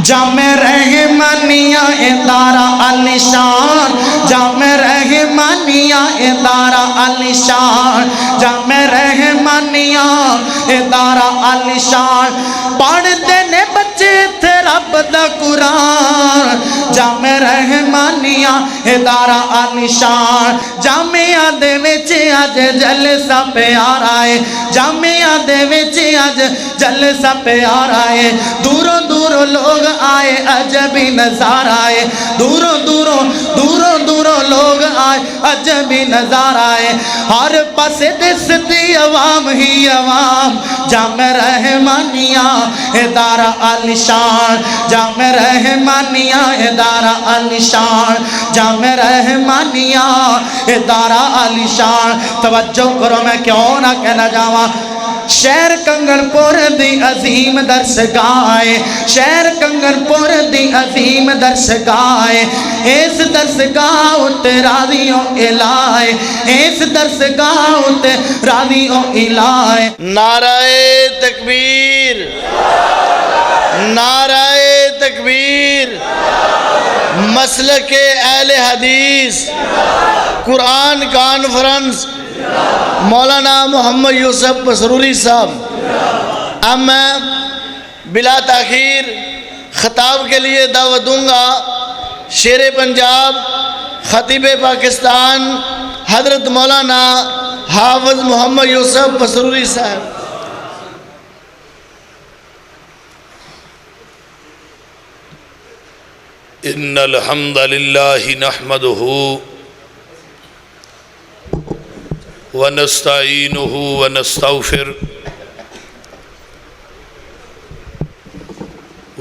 جامع رحمانیہ ادارہ علی شان، جامع رحمانیہ ادارہ علی شان، جامع رحمانیہ ادارہ علی شان، پڑھتے نے بچے تھے رب دا قرآن، جامع رحمانیہ ادارہ علی شان، جامعہ دے وچ اج جلسہ پیارا ہے، جامعہ دے وچ اج جلسہ پیارا ہے، دوروں دوروں لوگ آئے عجبی نظارہ آئے، دوروں دوروں لوگ آئے عجبی نظارہ آئے، ہر پاس دستی عوام ہی عوام، جامع رحمانیہ ادارہ علی شان، جامع رحمانیہ ادارہ علی شان، جامع رحمانیہ ادارہ علی شان۔ توجہ کرو میں کیوں نہ کہنا جاواں، شہر کنگن پور دی عظیم درسگاہ، شہر کنگن پور دی عظیم درسگاہ، اس درسگاہ اتے راضیوں الہ، اس درسگاہ اتے راضیوں الہ۔ نعرہ تکبیر، نعرہ تکبیر، مسلک اہل حدیث قرآن کانفرنس مولانا محمد یوسف مسروری صاحب۔ اب میں بلا تاخیر خطاب کے لیے دعوت دوں گا شیر پنجاب خطیب پاکستان حضرت مولانا حافظ محمد یوسف مسروری صاحب۔ ان الحمد للہ نحمده ونستعینه ونستغفر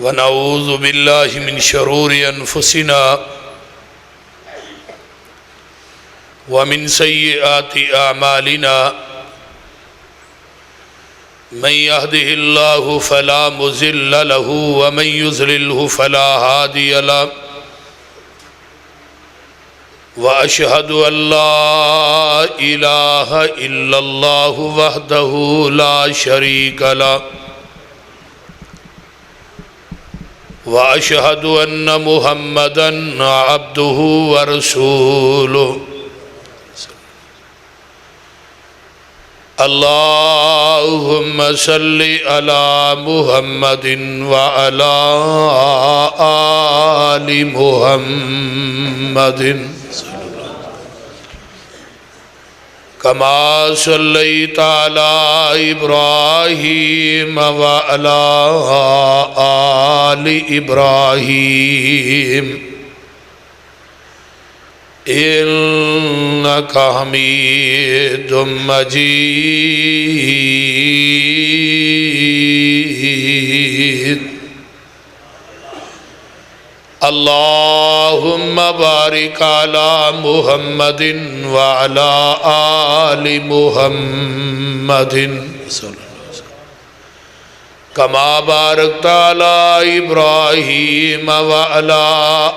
ونعوذ باللہ من شرور انفسنا ومن سیئات اعمالنا من يهده الله فلا مضل له ومن يضلله فلا هادي له وأشهد أن لا إله إلا الله وحده لا شريك له وأشهد أن محمدًا عبده ورسوله اللهم صل على محمد وعلى آل محمد كما صليت على إبراهيم وعلى آل إبراهيم إنك حميد مجيد اللهم بارك على محمد وعلى آل محمد كما باركت على إبراهيم وعلى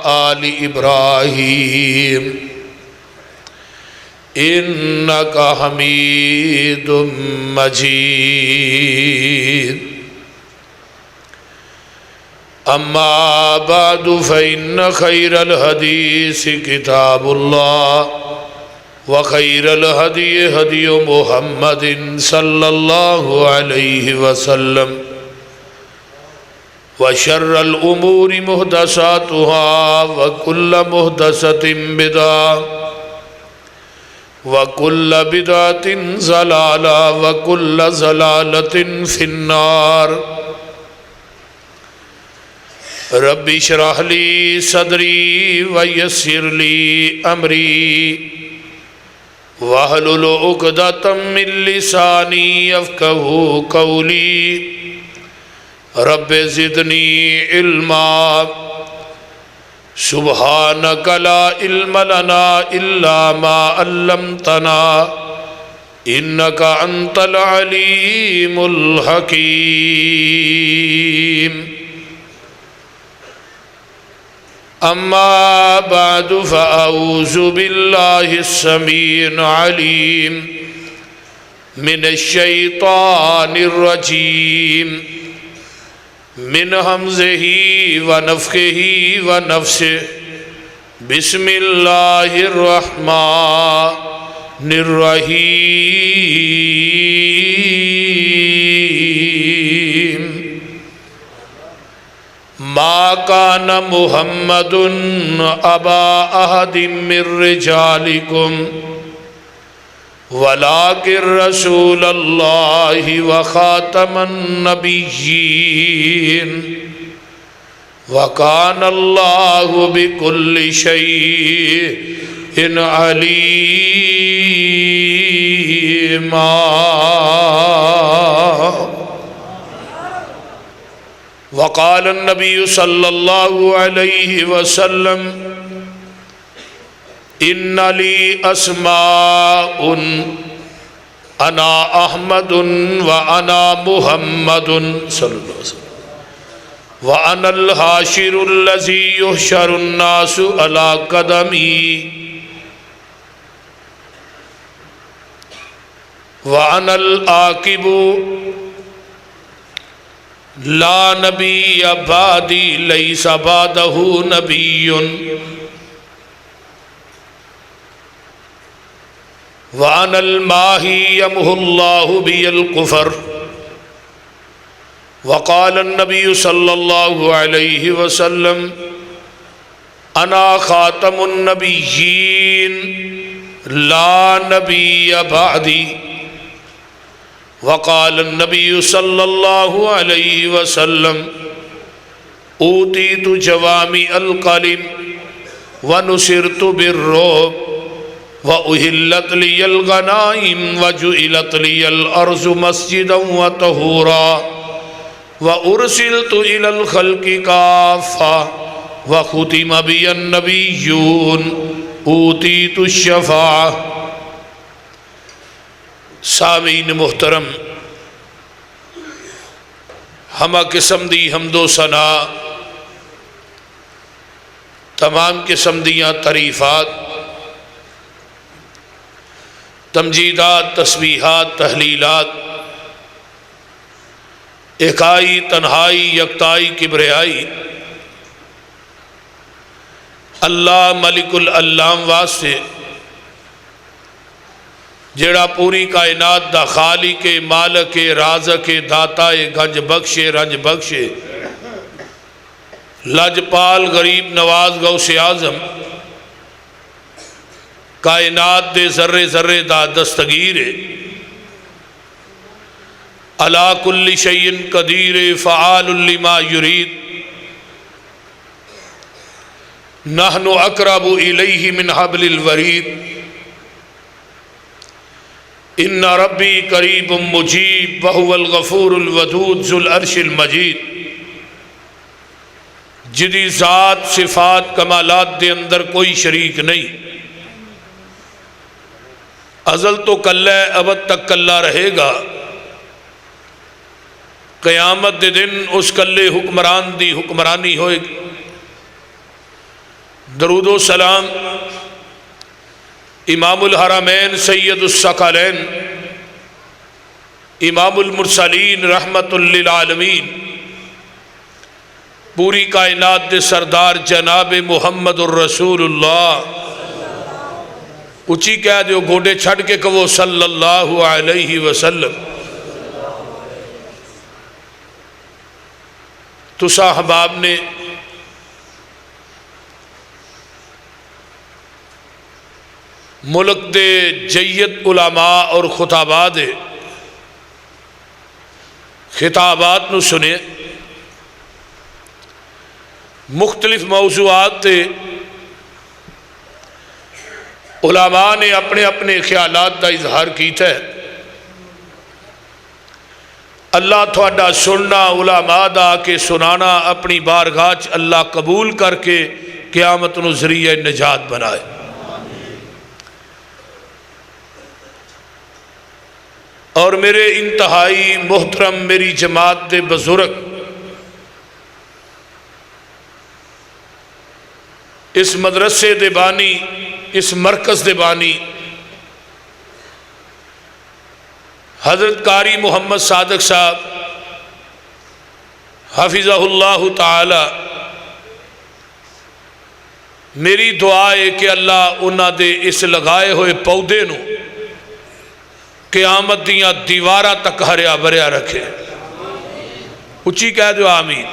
آل إبراهيم إنك حميد مجيد أما بعد فإن خير الحديث كتاب الله وخير الهدي هدي محمد صلى الله عليه وسلم وشر الأمور محدثاتها وكل محدثة بدعة وكل بدعة ضلالة وكل ضلالة في النار رب اشرح لي صدري ويسر لي أمري واحلل عقدة من لساني يفقهوا قولي رب زدني علما سبحانك لا علم لنا إلا ما علمتنا إنك أنت العليم الحكيم أما بعد فأعوذ بالله السميع العليم من الشيطان الرجيم من حمزه ونفخه ونفسه بسم اللہ الرحمن الرحیم ما کان محمد ابا احد من رجالکم ولکن رسول اللہ وخاتم النبیین وَكَانَ اللَّهُ بِكُلِّ شَيْءٍ عَلِيمًا وقال النبي صلى الله عليه وسلم إن لي أسماء أنا أحمد وأنا محمد صلى الله عليه وسلم وَأَنَا الْحَاشِرُ الَّذِي يُحْشَرُ النَّاسُ عَلَىٰ قَدَمِي وَأَنَا الْعَاقِبُ لَا نَبِيَّ بَعْدِي لَيْسَ بَعْدَهُ نَبِيٌّ وَأَنَا الْمَاحِي يَمْحُو اللَّهُ بِيَ الْكُفْرَ وقال النبي صلى الله عليه وسلم انا خاتم النبيين لا نبي بعدي وقال النبي صلى الله عليه وسلم اوتيت جوامع الكلم ونصرت بالرعب واحلت لي الغنائم وجعلت لي الارض مسجدا وطهورا وَأُرْسِلْتُ إِلَى الْخَلْقِ كَافَّةً وَخُتِمَ بِيَ النَّبِيُّونَ أُوتِيتُ الشَّفَاعَةَ سامعین محترم، ہمہ قسم دی حمد و ثنا، تمام قسم دیاں تعریفات، تمجیدات، تسبیحات، تحلیلات، اکائی، تنہائی، یکتائی، کبریائی اللہ ملک العلام واسطے جڑا پوری کائنات دا خالق، مالک، رازق، داتا، گنج بخشے، رنج بخشے، لجپال، غریب نواز، غوث اعظم، کائنات دے ذرے ذرے دا دستگیر عَلَىٰ كُلِّ شَيْءٍ قَدِيرٍ فَعَالٌ لِمَا يُرِيدُ نَحْنُ أَقْرَبُ إِلَيْهِ مِنْ حَبْلِ الْوَرِيدِ إِنَّ رَبِّي قَرِيبٌ مُجِيبٌ وَهُوَ الْغَفُورُ الْوَدُودُ ذُو الْعَرْشِ الْمَجِيدُ جدی ذات، صفات، کمالات دے اندر کوئی شریک نہیں، ازل تو کلہ ہے، ابد تک کلہ رہے گا، قیامت دے دن اس کلے حکمران دی حکمرانی ہوئے گی۔ درود و سلام امام الحرمین سید الثقلین امام المرسلین رحمت للعالمین پوری کائنات دے سردار جناب محمد الرسول اللہ اچھی کہہ دیو، گوڑے چھڑ کے کہو صلی اللہ علیہ وسلم۔ تسا احباب نے ملک دے جید علماء اور خطابات خطابات نو سنے، مختلف موضوعات تے علماء نے اپنے اپنے خیالات دا اظہار کیتا ہے۔ اللہ تھوڑا سننا، علماء دا کے سنانا اپنی بارگاہ اللہ قبول کر کے قیامت نو ذریعہ نجات بنائے۔ اور میرے انتہائی محترم میری جماعت دے بزرگ، اس مدرسے دے بانی، اس مرکز دے بانی حضرت قاری محمد صادق صاحب حافظہ اللہ تعالی، میری دعا ہے کہ اللہ انہاں دے اس لگائے ہوئے پودے نو قیامت دیاں دیواراں تک ہریا بھریا رکھے۔ اچھی کہہ دیو آمین۔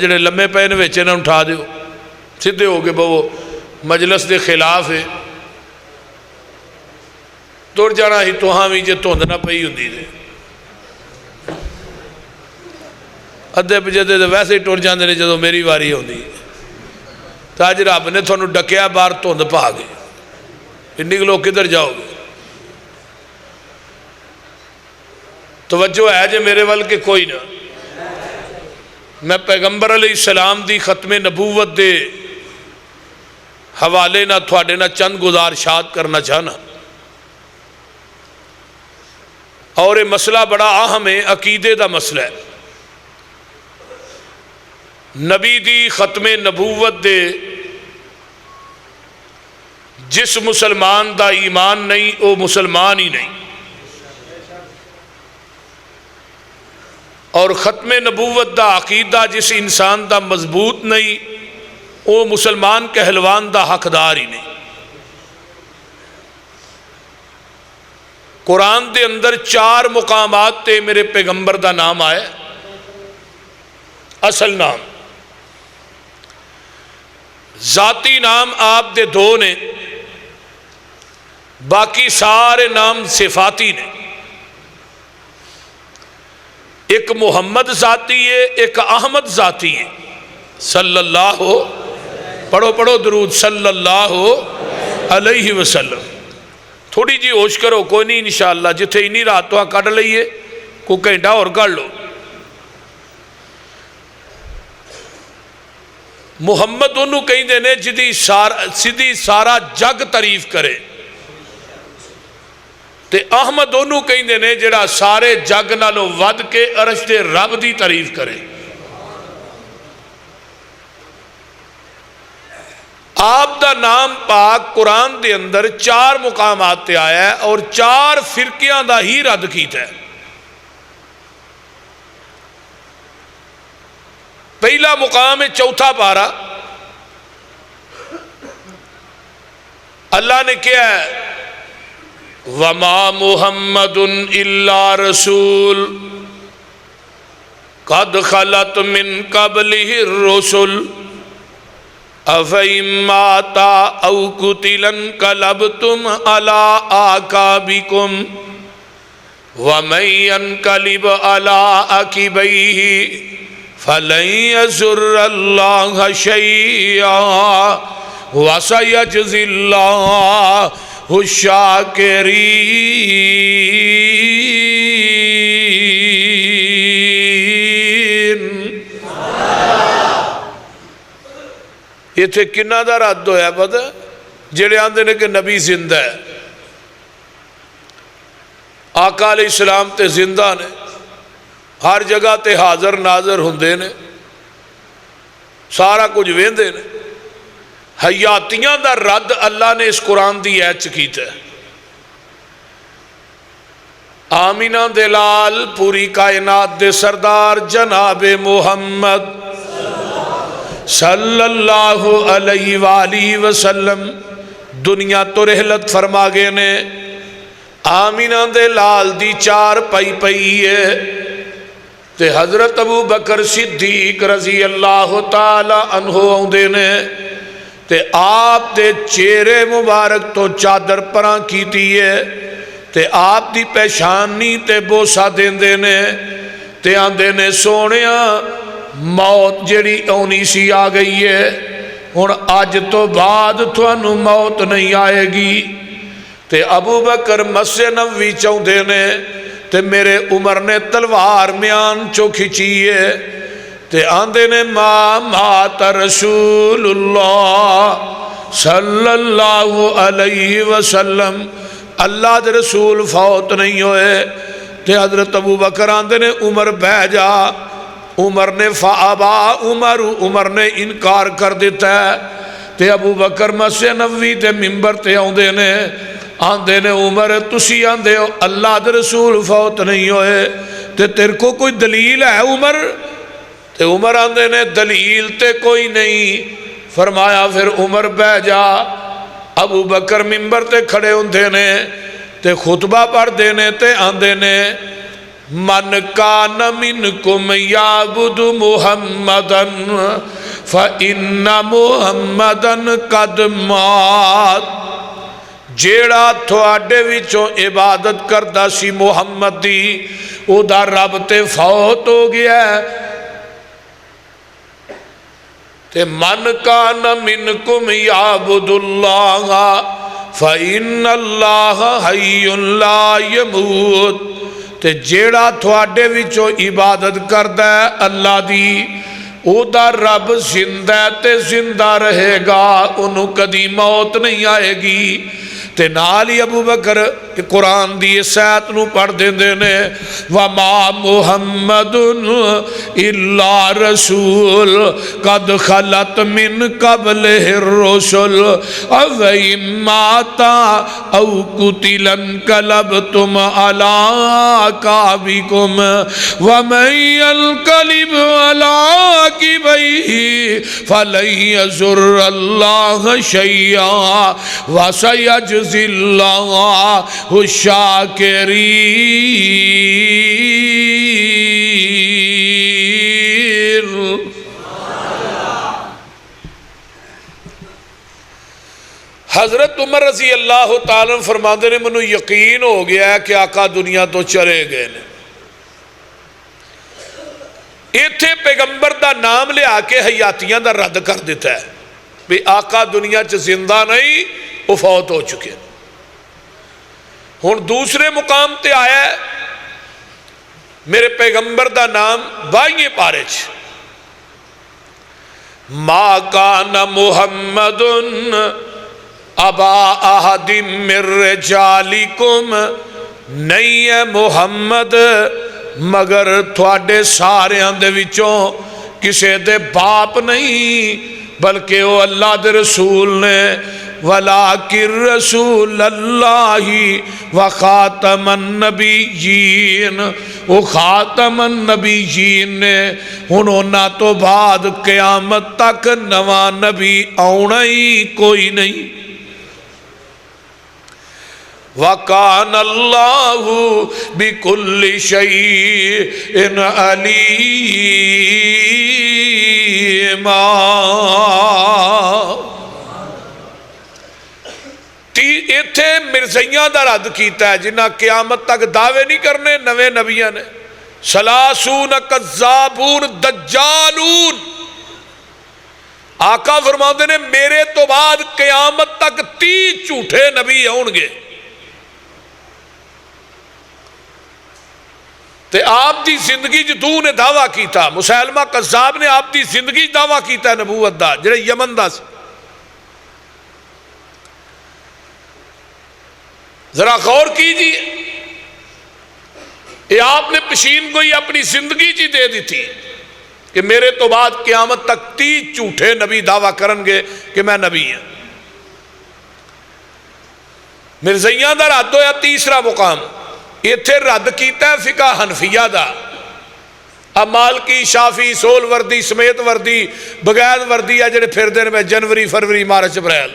جڑے لمے پے نے وچ انہاں اٹھا دیو، سیدھے ہو کے بہو، مجلس دے خلاف ہے، تر جانا ہی تو ہاں بھی جے دھند نہ پئی ہوندی تے ادھے بجے ویسے ہی ٹر جاندے نے جدوں میری واری ہوندی، تو اج رب نے تھانوں ڈکیا باہر دھند پا گئے، انی لوگ کدھر جاؤ گے؟ توجہ ہے جے میرے ول کے کوئی نہ؟ میں پیغمبر علیہ السلام دی ختم نبوت دے حوالے نہ تھوڑے نہ چند گزارشات کرنا چاہنا، اور یہ مسئلہ بڑا اہم ہے، عقیدے دا مسئلہ ہے۔ نبی دی ختم نبوت دے جس مسلمان دا ایمان نہیں وہ مسلمان ہی نہیں، اور ختم نبوت دا عقیدہ جس انسان دا مضبوط نہیں وہ مسلمان کہلوان دا حقدار ہی نہیں۔ قرآن دے اندر 4 مقامات تے میرے پیغمبر دا نام آئے، اصل نام، ذاتی نام آپ دے 2 نے، باقی سارے نام صفاتی نے۔ ایک محمد ذاتی ہے، ایک احمد ذاتی ہے، صلی اللہ پڑھو درود صلی اللہ علیہ وسلم۔ تھوڑی جی ہوش کرو، کوئی نہیں انشاءاللہ، جتھے انی رات تو کٹ لئیے، کوئی گھنٹہ اور کر لو۔ محمد انہوں کہیں دینے جدی سارا جگ تعریف کرے، تے احمد انہوں کہیں دینے جڑا سارے جگ نالوں ود کے عرش دے رب دی تعریف کرے۔ آپ دا نام پاک قرآن دے اندر 4 مقامات تے آیا ہے، اور 4 فرقیاں دا ہی رد کیتا ہے۔ پہلا مقام ہے 4 پارہ، اللہ نے کیا ہے، وَمَا مُحَمَّدٌ إِلَّا رَسُولٌ قَدْ خَلَتْ مِنْ قَبْلِهِ الرُّسُلُ أَفَإِن مَّاتَ أَوْ قُتِلَ انقَلَبْتُمْ عَلَىٰ أَعْقَابِكُمْ وَمَن يَنقَلِبْ عَلَىٰ عَقِبَيْهِ فَلَن يَضُرَّ اللَّهَ شَيْئًا وَسَيَجْزِي اللَّهُ الشَّاكِرِينَ۔ یہ تھے کنہ دا رد ہویا پتہ جڑے آندے نے کہ نبی زندہ ہے، آقا علیہ السلام تے زندہ نے، ہر جگہ تے حاضر ناظر ہوندے نے، سارا کچھ ویندے نے۔ حیاتیاں دا رد اللہ نے اس قرآن دی ایت کیتا ہے۔ آمینہ دلال پوری کائنات دے سردار جناب محمد صلی اللہ علیہ وآلہ وسلم دنیا تو رحلت فرما گئے نے۔ آمینہ دلال دی 4 پئی ہے، تے حضرت ابو بکر صدیق رضی اللہ تعالی عنہ آؤندے نے، تے آپ دے چہرے مبارک تو چادر پراں کیتی ہے، تے آپ دی پہچانی تے بوسا دیندے نے، تے آندے نے سونیاں موت جڑی اونی سی آ گئی ہے، ہن اج تو بعد تھانوں موت نہیں آئے گی۔ تے ابو بکر مسجد نبوی چاہندے نے، تے میرے عمر نے تلوار میان چو کھچی ہے، تے آندے نے ما مات رسول اللہ صلی اللہ علیہ وسلم، اللہ دے رسول فوت نہیں ہوئے۔ تے حضرت ابو بکر آندے نے عمر بہ جا، عمر نے فابا عمر نے انکار کر دیتا ہے۔ تے ابو بکر مسجد نبوی تے منبر تے آندے نے عمر تسی آندے ہو اللہ دے رسول فوت نہیں ہوئے، تے تیرے کو کوئی دلیل ہے عمر؟ تے عمر آندے نے دلیل تے کوئی نہیں. فرمایا پھر عمر بہ جا. ابو بکر ممبر تے کھڑے ہوندے نے تے خطبہ پڑھدے نے تے آندے نے من کان منکم یعبد محمدن فإن محمدن قد مات. جیڑا تھوڑے وچوں عبادت کردا سی محمد دی او دا رب تے فوت ہو گیا ہے. تے من کان منکم یعبد اللہ فإن اللہ حی لا یموت. تے جیڑا تھوڑے وچوں عبادت کردا ہے اللہ دی او دا رب زندہ تے زندہ رہے گا, انہوں کدی موت نہیں آئے گی. تے نال ہی ابو بکر قرآن دی اس آیت نو پڑھ دیندے نے وَمَا مُحَمَّدٌ إِلَّا رَسُولٌ قَدْ خَلَتْ مِن قَبْلِهِ الرُّسُلُ أَفَإِن مَّاتَ أَوْ قُتِلَ انقَلَبْتُمْ عَلَىٰ أَعْقَابِكُمْ وَمَن يَنقَلِبْ عَلَىٰ عَقِبَيْهِ فَلَن يَضُرَّ اللَّهَ شَيْئًا وَسَيَجْزِي اللَّهُ الشَّاكِرِينَ. حضرت عمر رضی اللہ تعالیٰ فرماندے نے منو یقین ہو گیا ہے کہ آقا دنیا تو چلے گئے نے. ایتھے پیغمبر دا نام لیا کے حیاتیاں دا رد کر دیتا ہے بھی آقا دنیا چ زندہ نہیں, وہ فوت ہو چکے. ہن دوسرے مقام تے آیا ہے میرے پیغمبر دا نام 22 پارے چ ما کان محمد ابا احد من رجالکم, نہیں ہے محمد مگر تھوڑے ساریاں دے وچوں کسے دے باپ نہیں بلکہ وہ اللہ دے رسول نے. وَلَٰكِن رَسُولَ اللَّهِ وَخَاتَمَ النَّبِيِّينَ, وہ خاتم النبیین نے. ہن انہاں تو بعد قیامت تک نواں نبی آنا ہی کوئی نہیں. وَكَانَ اللَّهُ بِكُلِّ شَيْءٍ عَلِيمًا. ایتھے مرزیاں دا رد کیتا ہے جنہاں قیامت تک دعوے نہیں کرنے نوے نبیاں نے. سلاسون کذابون دجالون. آقا فرماتے نے میرے تو بعد قیامت تک 30 جھوٹے نبی آؤں گے. تے آپ دی زندگی جدو نے دعویٰ کیتا, مسیلمہ قذاب نے آپ دی زندگی دعویٰ کیتا ہے نبوت دا جڑے یمن دا. ذرا غور کیجیے, یہ آپ نے پشین گوئی اپنی زندگی جی دے دی تھی کہ میرے تو بعد قیامت تک 30 جھوٹے نبی دعویٰ کرن گے کہ میں نبی ہوں. مرزیاں دا رد ہویا تیسرا مقام. ایتھے رد کیتا ہے فقہ حنفیہ دا. اب مالکی شافی سول وردی سمیت وردی بغیر وردی ہے جڑے پھر دن میں جنوری فروری مارچ اپریل.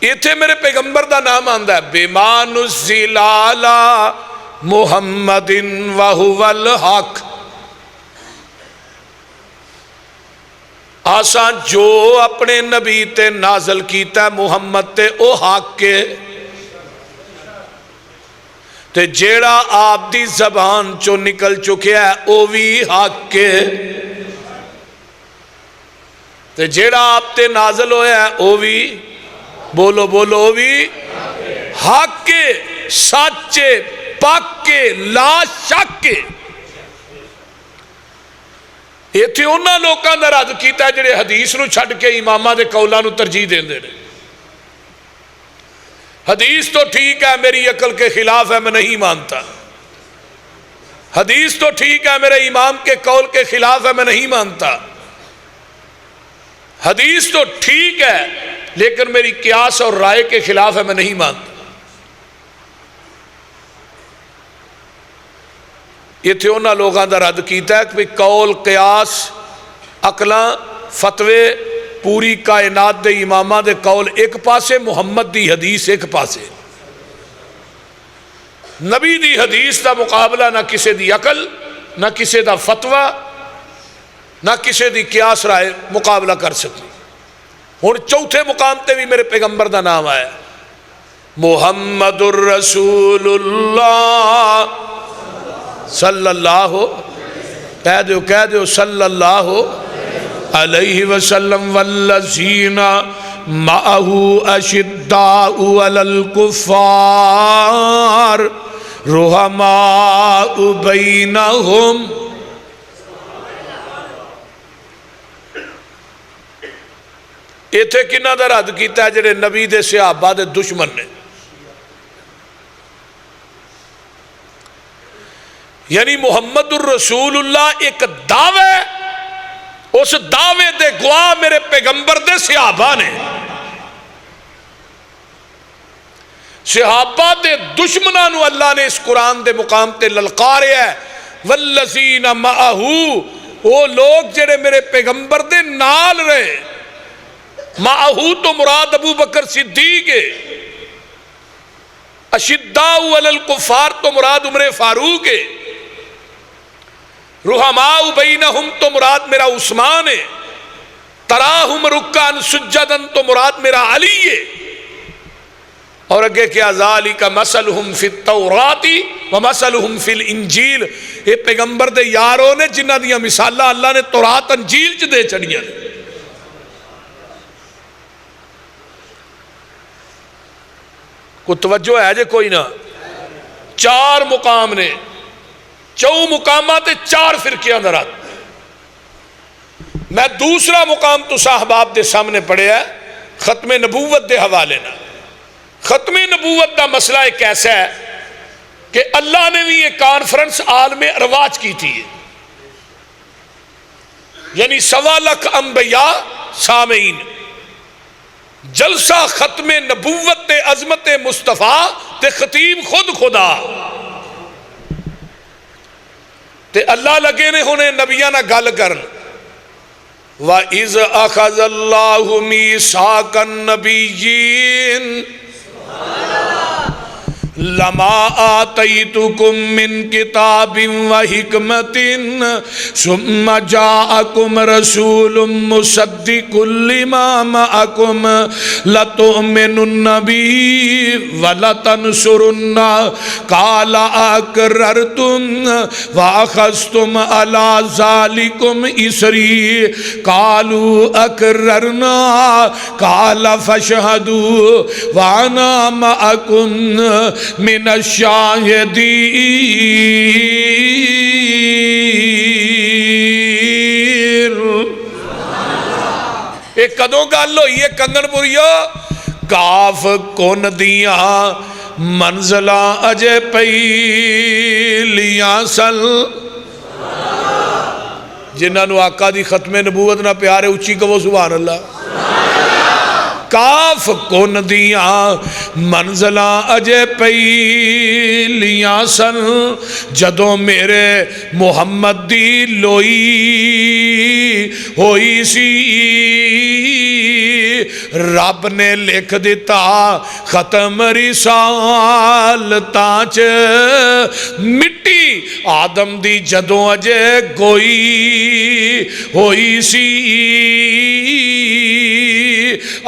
ایتھے میرے پیغمبر دا نام آندا ہے بما نزل علی محمد وہو الحق. آسان جو اپنے نبی تے نازل کیتا ہے محمد تے او حق کے, تے جیڑا آپ دی زبان چو نکل چکے ہے او بھی حق کے, تے جیڑا آپ تے نازل ہویا ہے او بھی بولو بولو بھی حق کے, سچے, پاک کے, لا شک کے. ایتھے انہاں لوکاں دا رد کیتا ہے جڑے حدیث نو چھڈ کے اماماں دے قولاں نو ترجیح دیندے نے. حدیث تو ٹھیک ہے میری عقل کے خلاف ہے میں نہیں مانتا, حدیث تو ٹھیک ہے میرے امام کے قول کے خلاف ہے میں نہیں مانتا, حدیث تو ٹھیک ہے لیکن میری قیاس اور رائے کے خلاف ہے میں نہیں مانتا. اتنے انہوں لوگوں کا رد کیتا ہے کہ قول قیاس عقلاں فتوے پوری کائنات دے امامہ دے قول ایک پاسے، محمد دی حدیث ایک پاسے. نبی دی حدیث دا مقابلہ نہ کسے دی عقل، نہ کسے دا فتوہ، نہ کسے دی قیاس رائے مقابلہ کر سکتی. ہن چوتھے مقام تے بھی میرے پیغمبر دا نام آیا، محمد الرسول اللہ صلی اللہ، کہہ دیو صلی اللہ علیہ وسلم، والذین معہ اشداء علی الکفار رحماء بینہم. ایتھے کنہ دا رد کیتا ہے جڑے نبی دے صحابہ دے دشمن نے. یعنی محمد الرسول اللہ ایک دعوے، اس دعوے دے گواہ میرے پیغمبر دے صحابہ نے. صحابہ دے دشمنوں نو اللہ نے اس قرآن دے مقام تے للکاریا ہے، والذین معہو، وہ لوگ جڑے میرے پیغمبر دے نال رہے. معہو تو مراد ابو بکر صدیق ہے، اشداء علی الکفار تو مراد عمر فاروق ہے، رحماء بینہم تو مراد میرا عثمان ہے، تراہم رکعن سجدن تو مراد میرا علی ہے. اور اگے کیا ذالک مثلہم فی التوراۃ ومثلہم فی الانجیل، یہ پیغمبر دے یاروں نے جنہ دیاں مثالہ اللہ نے تورات انجیل چ دے چڑیاں. کو توجہ ہے جے کوئی نہ؟ چار مقام نے، چو مقامات چار فرقیاں درات. میں دوسرا مقام تو صاحباب دے سامنے پڑھے ہے ختم نبوت دے حوالے نہ. ختم نبوت دا مسئلہ ایک ایسا ہے کہ اللہ نے بھی یہ کانفرنس عالم ارواج کی تھی، یعنی 1.25 لاکھ انبیاء سامعین، جلسہ ختم نبوت تے عظمت مصطفیٰ تے خطیب خود خدا تے اللہ لگے نے ہونے نبیاں نہ گل کرن. وَإِذْ أَخَذَ اللَّهُ مِيثَاقَ النَّبِيِّينَ لَمَا آتَيْتُكُم مِّن كِتَابٍ وَحِكْمَةٍ ثُمَّ جَاءَكُمْ رَسُولٌ مُصَدِّقٌ لِّمَا مَعَكُمْ لَتُؤْمِنُنَّ بِهِ وَلَتَنْصُرُنَّهُ قَالَ أَقْرَرْتُمْ وَأَخَذْتُمْ عَلَى ذَلِكُمْ إِصْرِي قَالُوا أَقْرَرْنَا قَالَ فَاشْهَدُوا وَأَنَا مَعَكُمْ من الشاہدین. ایک کدوں گل ہوئی ہے کنگن پوریو، کاف کون دیاں منزلہ اجے پہلیاں سل. جنہاں نو آقا دی ختم نبوت نہ پیارے اچھی کہو سبحان اللہ. کاف کون دیاں منزلاں اجے پہلیاں سن جدوں میرے محمد دی لوئی ہوئی سی. رب نے لکھ دیتا ختم رسالتاں چ مٹی آدم دی جدوں اجے گوئی ہوئی سی.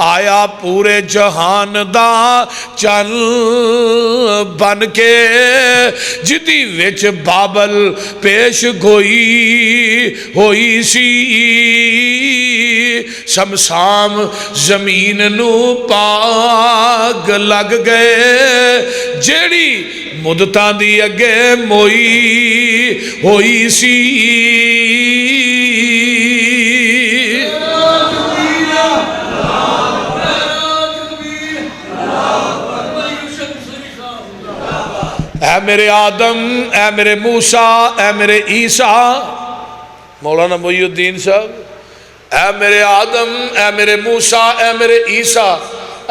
آیا پورے جہان دا چل بن کے جدی وچ بابل پیش گوئی ہوئی سی. شمشام زمین نو پاگ لگ گئے جیڑی مدتاں دی اگے موئی ہوئی سی. اے میرے آدم، اے میرے موسیٰ، اے میرے عیسیٰ، مولانا محی الدین صاحب، اے میرے آدم، اے میرے موسیٰ، اے میرے عیسیٰ،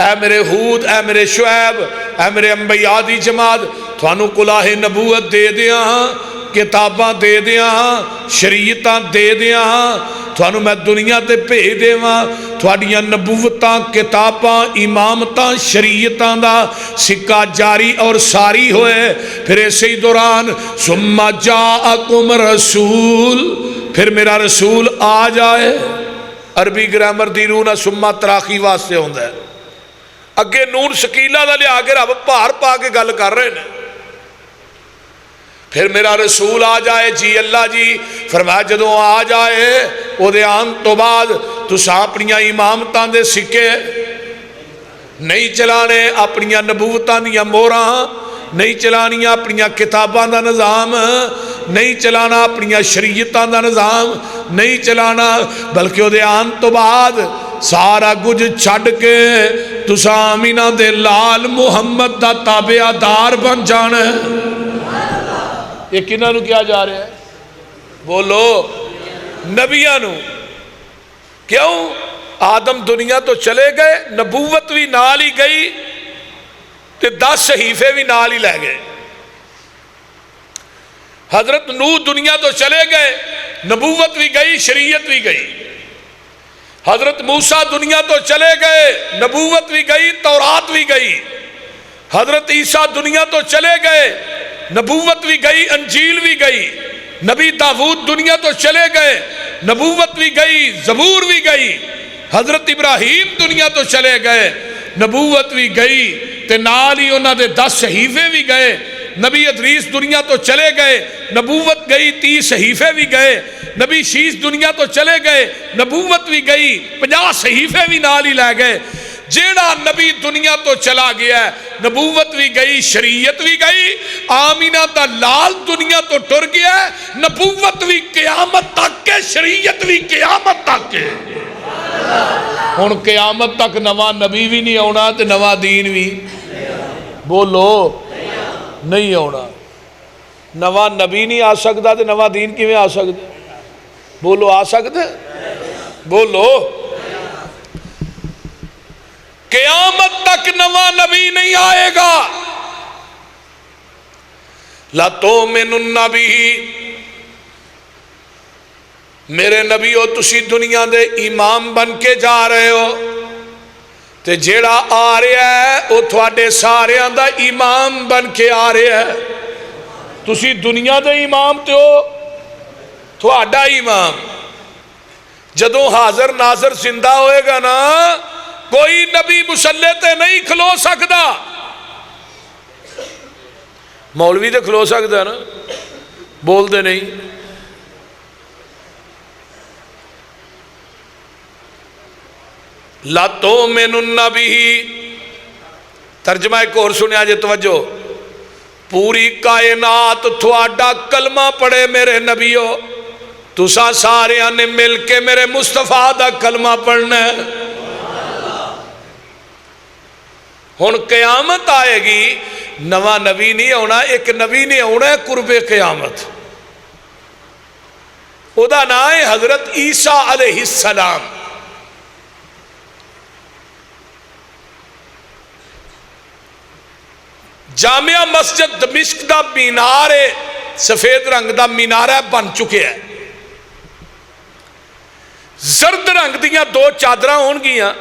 اے میرے ہود، اے میرے شعیب، اے میرے انبیاء دی جماعت، تھانو کلاہ نبوت دے دیاں کتاباں دے دیاں شریعتاں دے دیاں تھانوں میں دنیا تے بھیج دیواں تھوڑیاں نبوتاں کتاباں امامتاں شریعتاں دا سکہ جاری اور ساری ہوئے پھر اسی دوران ثم جاءکم رسول پھر میرا رسول آ جائے. عربی گرامر دی روح نہ ثم تراخی واسطے ہوندا ہے اگے نون سکیلا دا لیا کے رب بھار پا کے گل کر رہے ہیں پھر میرا رسول آ جائے. جی اللہ جی فرمایا جدوں آ جائے او دے آن تو بعد تساں اپنیاں امامتاں دے سکے نہیں چلانے اپنیاں نبوتاں دیاں موہراں نہیں چلانیاں اپنیاں کتاباں دا نظام نہیں چلانا اپنیاں شریعتاں دا نظام نہیں چلانا بلکہ او دے آن تو بعد سارا کچھ چھڈ کے تساں آمینہ دے لال محمد دا تابعہ دار بن جانا ہے. یہ کنہاں نو کیا جا رہا ہے بولو نبیاں نو. کیوں آدم دنیا تو چلے گئے نبوت بھی نال ہی گئی تے 10 صحیفے بھی نال ہی لے گئے. حضرت نوح دنیا تو چلے گئے نبوت بھی گئی شریعت بھی گئی. حضرت موسیٰ دنیا تو چلے گئے نبوت بھی گئی تورات بھی گئی. حضرت عیسیٰ دنیا تو چلے گئے نبوت بھی گئی انجیل بھی گئی. نبی داؤد دنیا تو چلے گئے نبوت بھی گئی زبور بھی گئی. حضرت ابراہیم دنیا تو چلے گئے نبوت بھی گئی تے نال ہی انہاں دے 10 صحیفے بھی گئے. نبی ادریس دنیا تو چلے گئے نبوت گئی 30 صحیفے بھی گئے. نبی شیس دنیا تو چلے گئے نبوت بھی گئی 50 صحیفے بھی نال ہی لے گئے. جیڑا نبی دنیا تو چلا گیا ہے نبوت بھی گئی شریعت بھی گئی. آمینہ دا لال دنیا تو ٹر گیا ہے نبوت بھی قیامت تک کے شریعت بھی قیامت تک کے. ہن قیامت تک نواں نبی بھی نہیں آنا تے نواں دین بھی بولو نہیں آنا. نواں نبی نہیں آ سکتا تے نواں دین کیویں آ سکتا بولو آ سکتا بولو. قیامت تک نواں نبی نہیں آئے گا. لَتُؤْمِنُنَّ بِهِ میرے نبی ہو تسی دنیا دے امام بن کے جا رہے ہو تے جیڑا آ رہا ہے وہ تھوڑے سارے دا امام بن کے آ رہا ہے. تسی دنیا دے امام تے ہو تھوڑا امام جدوں حاضر ناظر زندہ ہوئے گا نا کوئی نبی مسلح تے نہیں کھلو سکتا. مولوی تے کھلو سکتا ہے نا بول دے نہیں. لَتُؤْمِنُنَّ بِهِ ترجمہ ایک اور سنیا جے توجہ. پوری کائنات تھوڑا کلمہ پڑھے میرے نبیو تساں سارے نے مل کے میرے مصطفیٰ دا کلمہ پڑھنا ہے. ہن قیامت آئے گی نواں نبی نہیں ہونا ایک نبی نے ہونا ہے قرب قیامت. او دا نام ہے حضرت عیسیٰ علیہ السلام. جامعہ مسجد دمشق دا مینار سفید رنگ دا مینارہ بن چکے ہے. زرد رنگ دیاں 2 چادراں ہون گیاں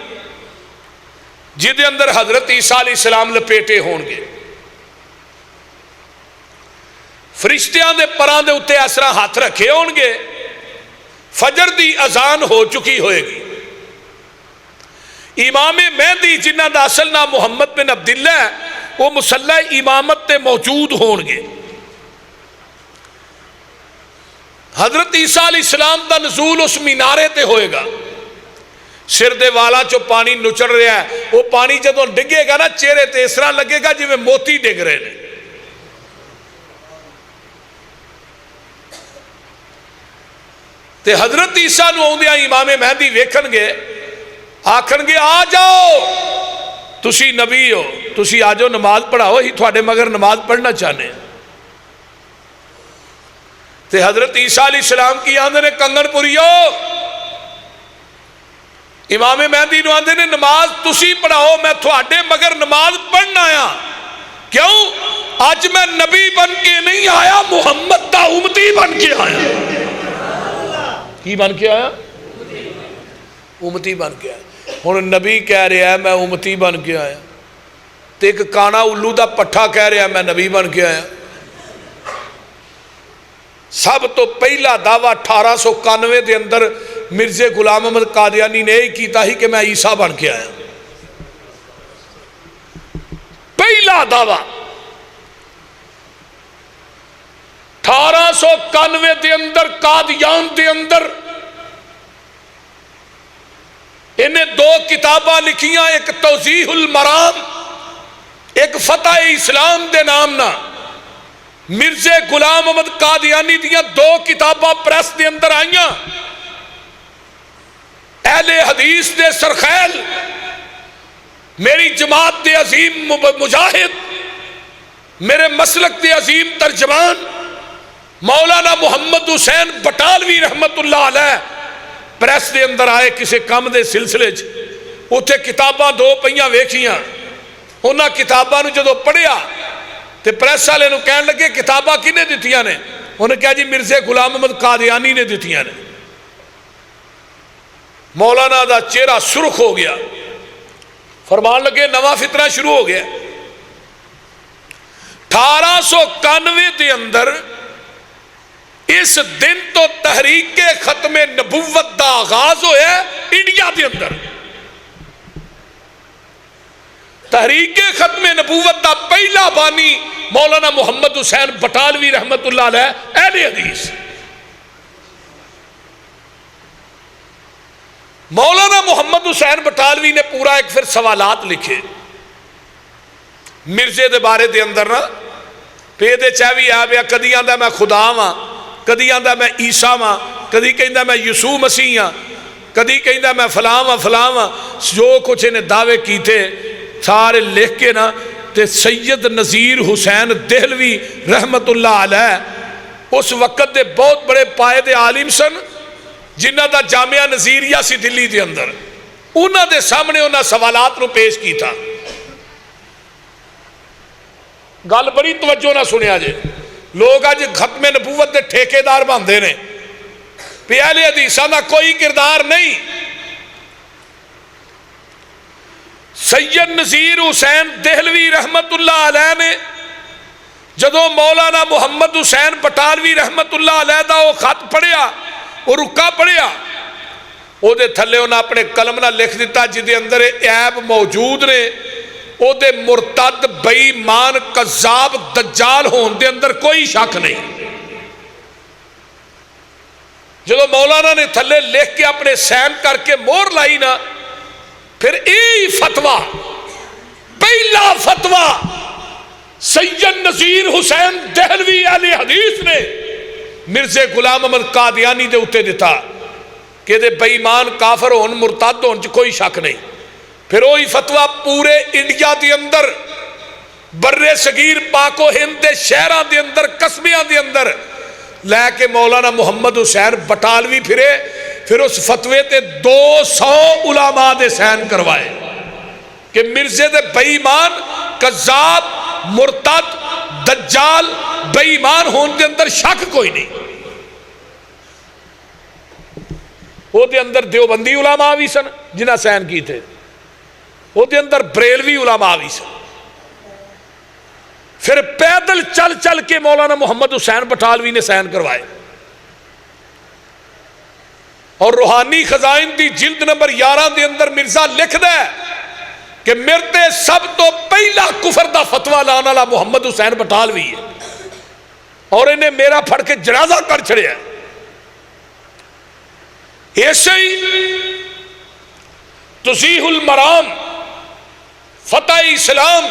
جدے اندر حضرت عیسیٰ علیہ السلام لپیٹے ہون گے. فرشتیاں دے پران دے اتے اس طرح ہاتھ رکھے ہون گے. فجر دی اذان ہو چکی ہوئے گی. امام مہدی جنہ دا اصل نام محمد بن عبداللہ ہے وہ مسلح امامت تے موجود ہون گے. حضرت عیسیٰ علیہ السلام دا نزول اس مینارے تے ہوئے گا. سر دے والا چو پانی نچڑ رہا ہے وہ پانی جدوں ڈگے گا نا چہرے تے اس طرح لگے گا جی میں موتی ڈگ رہے نے. تے حضرت عیسیٰ نو آؤندیا امام مہدی ویکھن گے آکھن گے آ جاؤ تسی نبی ہو تسی آ جاؤ نماز پڑھاؤ ہی تھوڑے مگر نماز پڑھنا چاہنے. تے حضرت عیسیٰ علیہ السلام کی آندے نے کنگن پوریو امام مہدی نو آندے نے نماز تسی پڑھاؤ میں تھوڑے مگر نماز پڑھنا آیا. کیوں اج میں نبی بن کے نہیں آیا، محمد دا امتی بن کے آیا۔ کی بن کے آیا؟ امتی بن کے آیا۔ ہن نبی کہہ رہا ہے میں امتی بن کے آیا، تے ایک کانا الو دا پٹھا کہہ رہا ہے میں نبی بن کے آیا۔ سب تو پہلا دعویٰ 1891 دے اندر مرزا غلام احمد قادیانی نے یہی کیتا ہی کہ میں عیسیٰ بن کے آیا۔ پہلا دعویٰ 1891 دے اندر قادیان دے اندر انہیں 2 کتاباں لکھیاں، ایک توضیح المرام، ایک فتح اسلام دے نام نہ۔ مرزا غلام احمد قادیانی دیاں 2 کتاباں پریس دے اندر آئیاں۔ اہل حدیث دے سرخیل، میری جماعت دے عظیم مجاہد، میرے مسلک دے عظیم ترجمان مولانا محمد حسین بٹالوی رحمت اللہ علیہ پریس دے اندر آئے کسے کام دے سلسلے چ، اتھے کتاباں 2 پہیاں ویکھیاں۔ انہاں کتاباں نو جدو پڑھیا تے پریس والے نو کہن لگے کتاباں کنے دتیاں نے؟ انہوں نے کہا جی مرزا غلام احمد قادیانی نے دتیاں نے۔ مولانا دا چہرہ سرخ ہو گیا، فرمان لگے نواں فتنہ شروع ہو گیا۔ 1891 دے اندر اس دن تو تحریک ختم نبوت دا آغاز ہویا انڈیا دے اندر۔ تحریک ختم نبوت دا پہلا بانی مولانا محمد حسین بٹالوی رحمت اللہ علیہ اہل حدیث۔ مولانا محمد حسین بٹالوی نے پورا ایک پھر سوالات لکھے مرزے دے بارے دے اندر نا، پہ دے چاہوی آ بیا کدی آندا میں خدا ہاں، کدی آندا میں عیسیٰ ہاں، کدی کہندا میں یسوع مسیح ہاں، کدی کہندا میں فلاں ہاں فلاں ہاں۔ جو کچھ انہیں دعوے کیتے سارے لکھ کے نا، تے سید نذیر حسین دہلوی رحمت اللہ علیہ اس وقت دے بہت بڑے پائے عالم سن، جنہ دا جامعہ نظیریہ سی دلی دے اندر، انہاں دے سامنے انہاں سوالات نو پیش کی تھا۔ گل بڑی توجہ نہ سنیا جے، لوگ آج ختم نبوت دے ٹھیکیدار باندھے نے، پہ اہل حدیثاں دا کوئی کردار نہیں۔ سید نذیر حسین دہلوی رحمت اللہ علیہ نے جدو مولانا محمد حسین بٹالوی رحمت اللہ علیہ دا وہ خط پڑھیا، وہ رکا پڑھیا، وہ دے تھلے انہاں اپنے قلم نہ لکھ دیتا جدے اندر عیب موجود نے، وہ دے مرتد بے ایمان کذاب دجال ہون دے اندر کوئی شک نہیں۔ جدو مولانا نے تھلے لکھ کے اپنے سین کر کے مور لائی نا، پھر ای فتوہ، پہلا فتوہ سید نذیر حسین دہلوی اہل حدیث نے مرزا غلام احمد قادیانی دے اتے دیتا کہ دے بے ایمان کافر ہون مرتد ہون چ کوئی شک نہیں۔ پھر وہی فتوہ پورے انڈیا دے اندر، برے صغیر پاک و ہند دے شہراں دے اندر، قصبیاں دے اندر لے کے مولانا محمد حسین بٹالوی پھرے، پھر اس فتوے تے 200 علماء دے سین کروائے کہ مرزے دے بے ایمان کذاب مرتد دجال بے ایمان ہون دے اندر شک کوئی نہیں۔ وہ دے اندر دیوبندی علماء بھی سن جنہ سین کی تھے، وہ دے اندر بریلوی علماء بھی سن۔ پھر پیدل چل چل کے مولانا محمد حسین بٹالوی نے سین کروائے، اور روحانی خزائن دی جلد نمبر 11 دے اندر مرزا لکھ دے کہ مرتے سب تو پہلا کفر دا فتوہ لانا لا محمد حسین بٹالوی ہے، اور انہیں میرا پھڑ کے جنازہ کر چھڑے ہے۔ ایسے ہی توضیح المرام فتح اسلام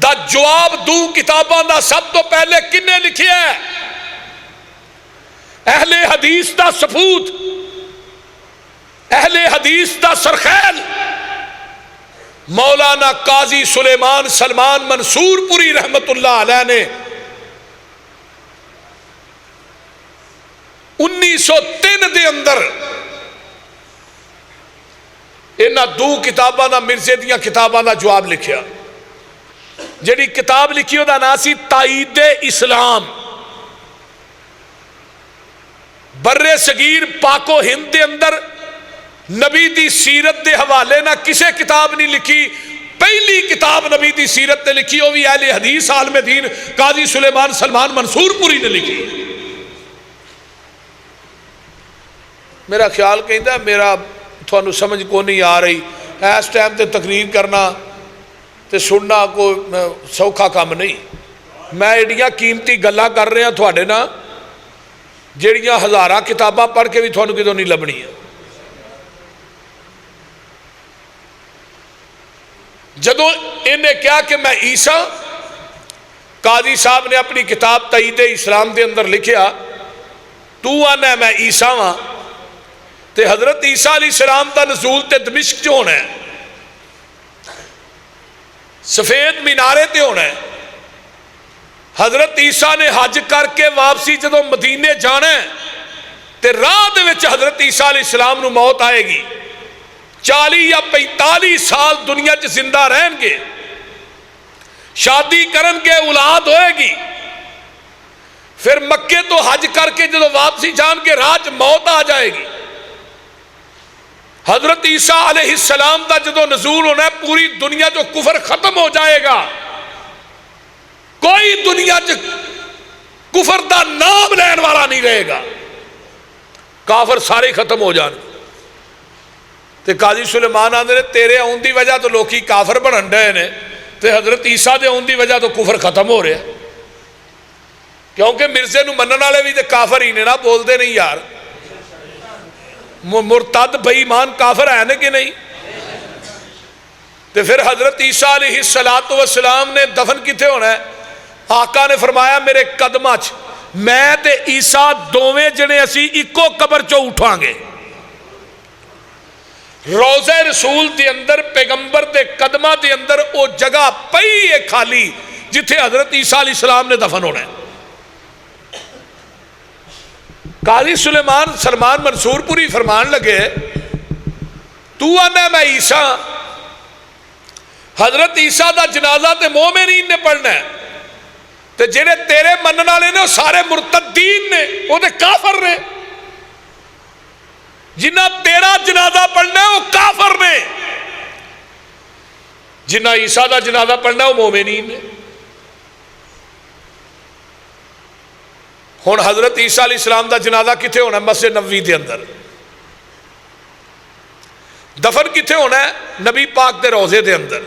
دا جواب دو کتاباں دا سب تو پہلے کنے لکھیا ہے؟ اہل حدیث دا سپوت، اہل حدیث دا سرخیل مولانا قاضی سلیمان سلمان منصور پوری رحمت اللہ علیہ نے 1903 دے اندر انہاں دو کتاباں دا مرزے دیاں کتاباں دا جواب لکھیا۔ جڑی کتاب لکھی وہ نام سی تائید اسلام. بر صغیر پاک و ہند دے اندر نبی دی سیرت دے حوالے نہ کسے کتاب نہیں لکھی. پہلی کتاب نبی دی سیرت نے لکھی وہ بھی اہل حدیث عالم دین قاضی سلیمان سلمان منصور پوری نے لکھی. میرا خیال کہندا میرا تھانوں سمجھ کو نہیں آ رہی. اس ٹائم تے تقریر کرنا تے سننا کوئی سوکھا کام نہیں. میں ایڈیاں قیمتی گلاں کر رہا تھوڑے نا جڑیاں ہزاراں کتاباں پڑھ کے بھی تھانوں کدوں نہیں لبنی. جدو انہیں کہا کہ میں عیسیٰ، قاضی صاحب نے اپنی کتاب تائید اسلام دے اندر لکھیا تو آنا میں عیسیٰ ہاں تے حضرت عیسیٰ علیہ السلام دا نزول تے دمشق جو ہونا ہے، سفید مینارے تے ہونا ہے. حضرت عیسیٰ نے حج کر کے واپسی جدو مدینے جانا ہے تے راہ دے وچ حضرت عیسیٰ علیہ السلام نو موت آئے گی. 40 یا 45 سال دنیا چ زندہ رہن گے، شادی کرن گے، اولاد ہوئے گی. پھر مکے تو حج کر کے جدو واپسی جان کے راہ چ موت آ جائے گی. حضرت عیسیٰ علیہ السلام دا جدو نزول ہونا ہے پوری دنیا جو کفر ختم ہو جائے گا. کوئی دنیا چ کفر دا نام لین والا نہیں رہے گا، کافر سارے ختم ہو جان. تے قاضی سلیمان آندے نے تیرے آن دی وجہ تو لوکی کافر بنن ڈے نے تے حضرت عیسیٰ دے آن دی وجہ تو کفر ختم ہو رہا ہے. کیونکہ مرزے نو منن والے بھی تے کافر ہی نے نا، بول دے نہیں یار. مرتد بے ایمان کافر ہے نا کہ نہیں. تے پھر حضرت عیسیٰ علیہ السلام نے دفن کتے ہونا ہے؟ آقا نے فرمایا میرے قدمہ چ میں تے عیسیٰ دوویں جنے اسی اکو قبر چو اٹھاں گے. روضہ رسول دے اندر پیغمبر دے قدمہ دے اندر او جگہ پئی ہے خالی جتھے حضرت عیسیٰ علیہ السلام نے دفن ہونا ہے. قاضی سلیمان سلمان منصور پوری فرمان لگے تو آنا میں عیسیٰ، حضرت عیسیٰ دا جنازہ تے مومنین نے پڑھنا ہے تے جنہیں تیرے منن والے نے وہ سارے مرتدین نے، وہ تے کافر نے. جنہ تیرا جنازہ پڑھنا ہے وہ کافر نے، جنہ عیسیٰ دا جنازہ پڑھنا ہے وہ مومنین نے. ہن حضرت عیسیٰ علیہ السلام دا جنازہ کتھے ہونا ہے؟ مسجد نبوی دے اندر. دفن کتھے ہونا ہے؟ نبی پاک دے روضے دے اندر.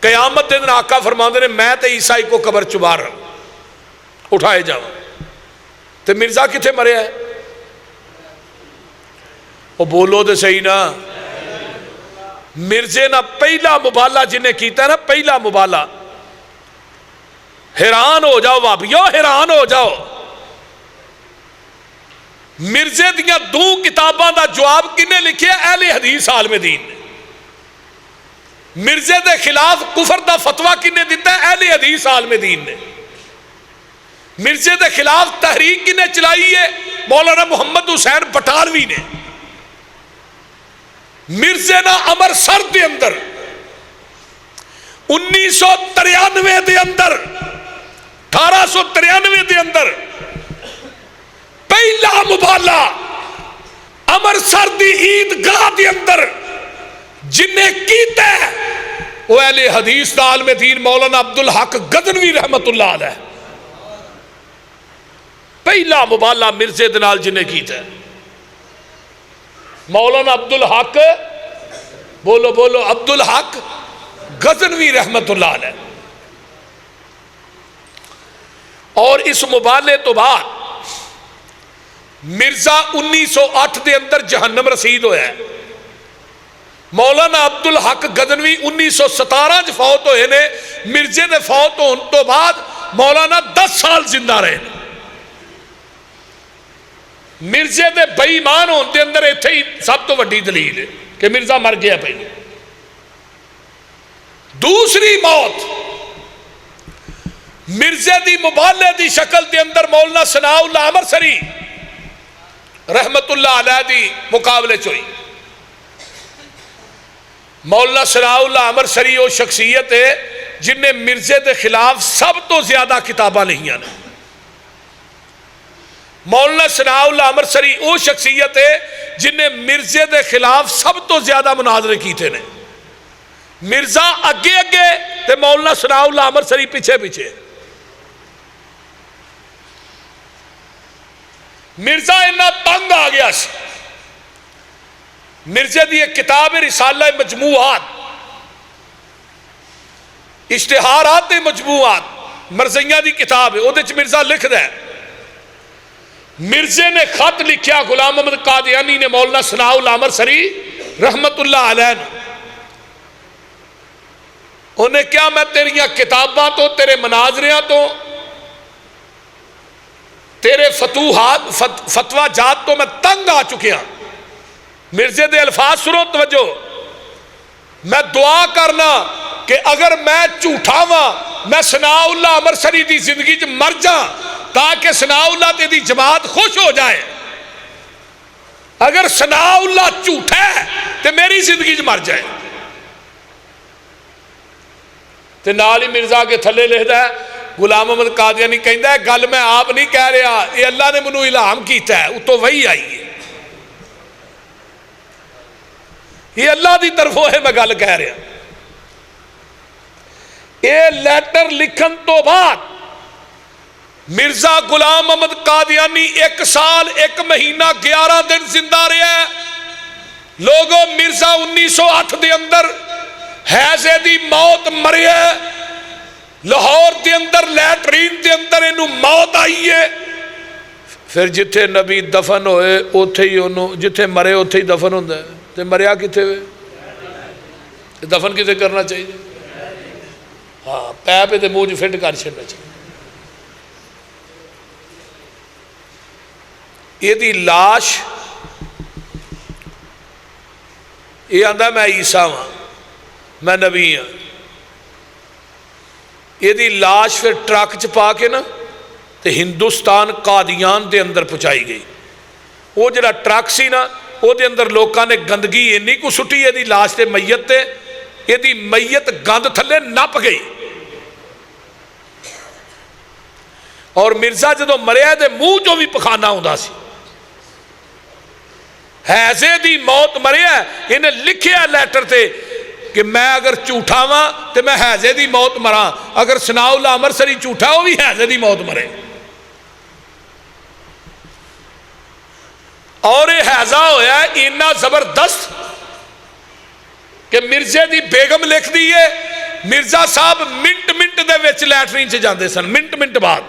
قیامت دے دن آقا فرماندے نے میں تے عیسیٰ کو قبر چبار اٹھائے جاؤں. تے مرزا کتھے مرے ہے؟ وہ بولو دے صحیح نا. مرزے نا پہلا مبالہ جنہیں کیتا ہے نا، پہلا مبالہ. حیران ہو جاؤ بابیو، حیران ہو جاؤ. مرزے دیاں دو کتاباں دا جواب کنے لکھے؟ اہل حدیث عالم دین نے. مرزے دے خلاف کفر دا فتویٰ کنے دیتا ہے؟ اہل حدیث عالم دین نے. مرزے دے خلاف تحریک کنے چلائی ہے؟ مولانا محمد حسین بٹالوی نے. مرزے نا امرسر دے اندر 1993 دے اندر 1893 دے اندر پہلا مبالہ امرسر دی عیدگاہ دے اندر جنہیں کیتا ہے وہ اہل حدیث دا عالم دین مولانا عبدالحق غزنوی رحمت اللہ علیہ. پہلا مبالہ مرزے دے نال جنہیں کیتا ہے مولانا عبدالحق، بولو بولو، عبدالحق غزنوی رحمت اللہ علیہ. اور اس مبالے تو بعد مرزا 1908 دے اندر جہنم رسید ہویا ہے. مولانا عبدالحق غزنوی 1917 فوت ہوئے نے. مرزے نے فوت ہونے تو بعد مولانا 10 سال زندہ رہے. مرزے دے بے ایمان ہونے دے اندر ایتھے ہی سب تو وڈی دلیل ہے کہ مرزا مر گیا پہلے. دوسری موت مرزے دی مبالے دی شکل دے اندر مولانا ثناء اللہ امرسری رحمت اللہ علیہ دی مقابلے چوئی. مولانا ثناء اللہ امرسری وہ شخصیت ہے جن نے مرزے دے خلاف سب تو زیادہ کتاباں لکھیاں نے. مولانا ثناء اللہ امرسری وہ شخصیت ہے جن نے مرزے دے خلاف سب تو زیادہ مناظرے کیتے نے. مرزا اگے اگے تے مولانا ثناء اللہ امرسری پیچھے پیچھے. مرزا اتنا تنگ آ گیا سی. مرزے دی ایک کتاب ہے رسالہ مجموعات، اشتہارات مجموعات، مرزیاں دی کتاب ہے. وہ مرزا لکھ ہے، مرزے نے خط لکھیا غلام محمد قادیانی نے مولانا ثناء اللہ امرسری رحمت اللہ علیہ نے. انہیں کیا میں تیریاں کتاباں تو تیرے مناظریاں تو تیرے فتوحات فتوہ جات تو میں تنگ آ چکے ہاں. مرزے دے الفاظ سنو توجہ، میں دعا کرنا کہ اگر میں جھوٹا ہاں میں ثناء اللہ امرسری دی زندگی چ مر جا تاکہ ثناء اللہ تے دی جماعت خوش ہو جائے. اگر ثناء اللہ جھوٹا ہے تے میری زندگی چ مر جائے. تے نال ہی مرزا کے تھلے لکھدا ہے غلام محمد قادیانی کہندا ہے گل میں آپ نہیں کہہ رہا، یہ اللہ نے منو الہام کیتا ہے، اتوں وہی آئی ہے، یہ اللہ دی طرفوں ہے میں گل کہہ رہا. یہ لیٹر لکھن تو بعد مرزا غلام محمد قادیانی 1 سال 1 مہینہ 11 دن زندہ رہا ہے. لوگوں مرزا 1908 دے اندر حیضے دی موت مریا ہے. لاہور دے اندر لیٹرین دے اندر انہوں موت آئی ہے. پھر جتھے نبی دفن ہوئے اوتھے ہی انہوں جتھے مرے اوتھے ہی دفن ہوندہ ہے. تے مریا کتھے ہوئے دفن کتھے کرنا چاہیے؟ ہاں پے پہ تے منہ فٹ کر چھڑنا چاہیے. یہ دی لاش یہ آندہ میں عیسیٰ ہاں میں نبی ہاں. یہ دی لاش پھر ٹرک چ پا کے نا تے ہندوستان قادیان دے اندر پہنچائی گئی. وہ جڑا ٹرک سی نا وہ دے اندر لوکاں نے گندگی اینی کو سٹی یہ دی لاش تے میت تے یہ دی میت گند تھلے نپ گئی. اور مرزا جدو مریا دے منہ جو بھی پخانا ہوندا سی. حیضے دی موت مریا انہیں لکھیا لیٹر تے کہ میں اگر جھوٹا ہاں تو میں حیضے دی موت مراں، اگر ثناء اللہ امرسری جھوٹا وہ بھی حیضے دی موت مرے. اور یہ حیضہ ہویا ہے اتنا زبردست کہ مرزے دی بیگم لکھ دیئے مرزا صاحب منٹ منٹ دے وچ لیٹرین سے جاندے سن، منٹ منٹ بعد.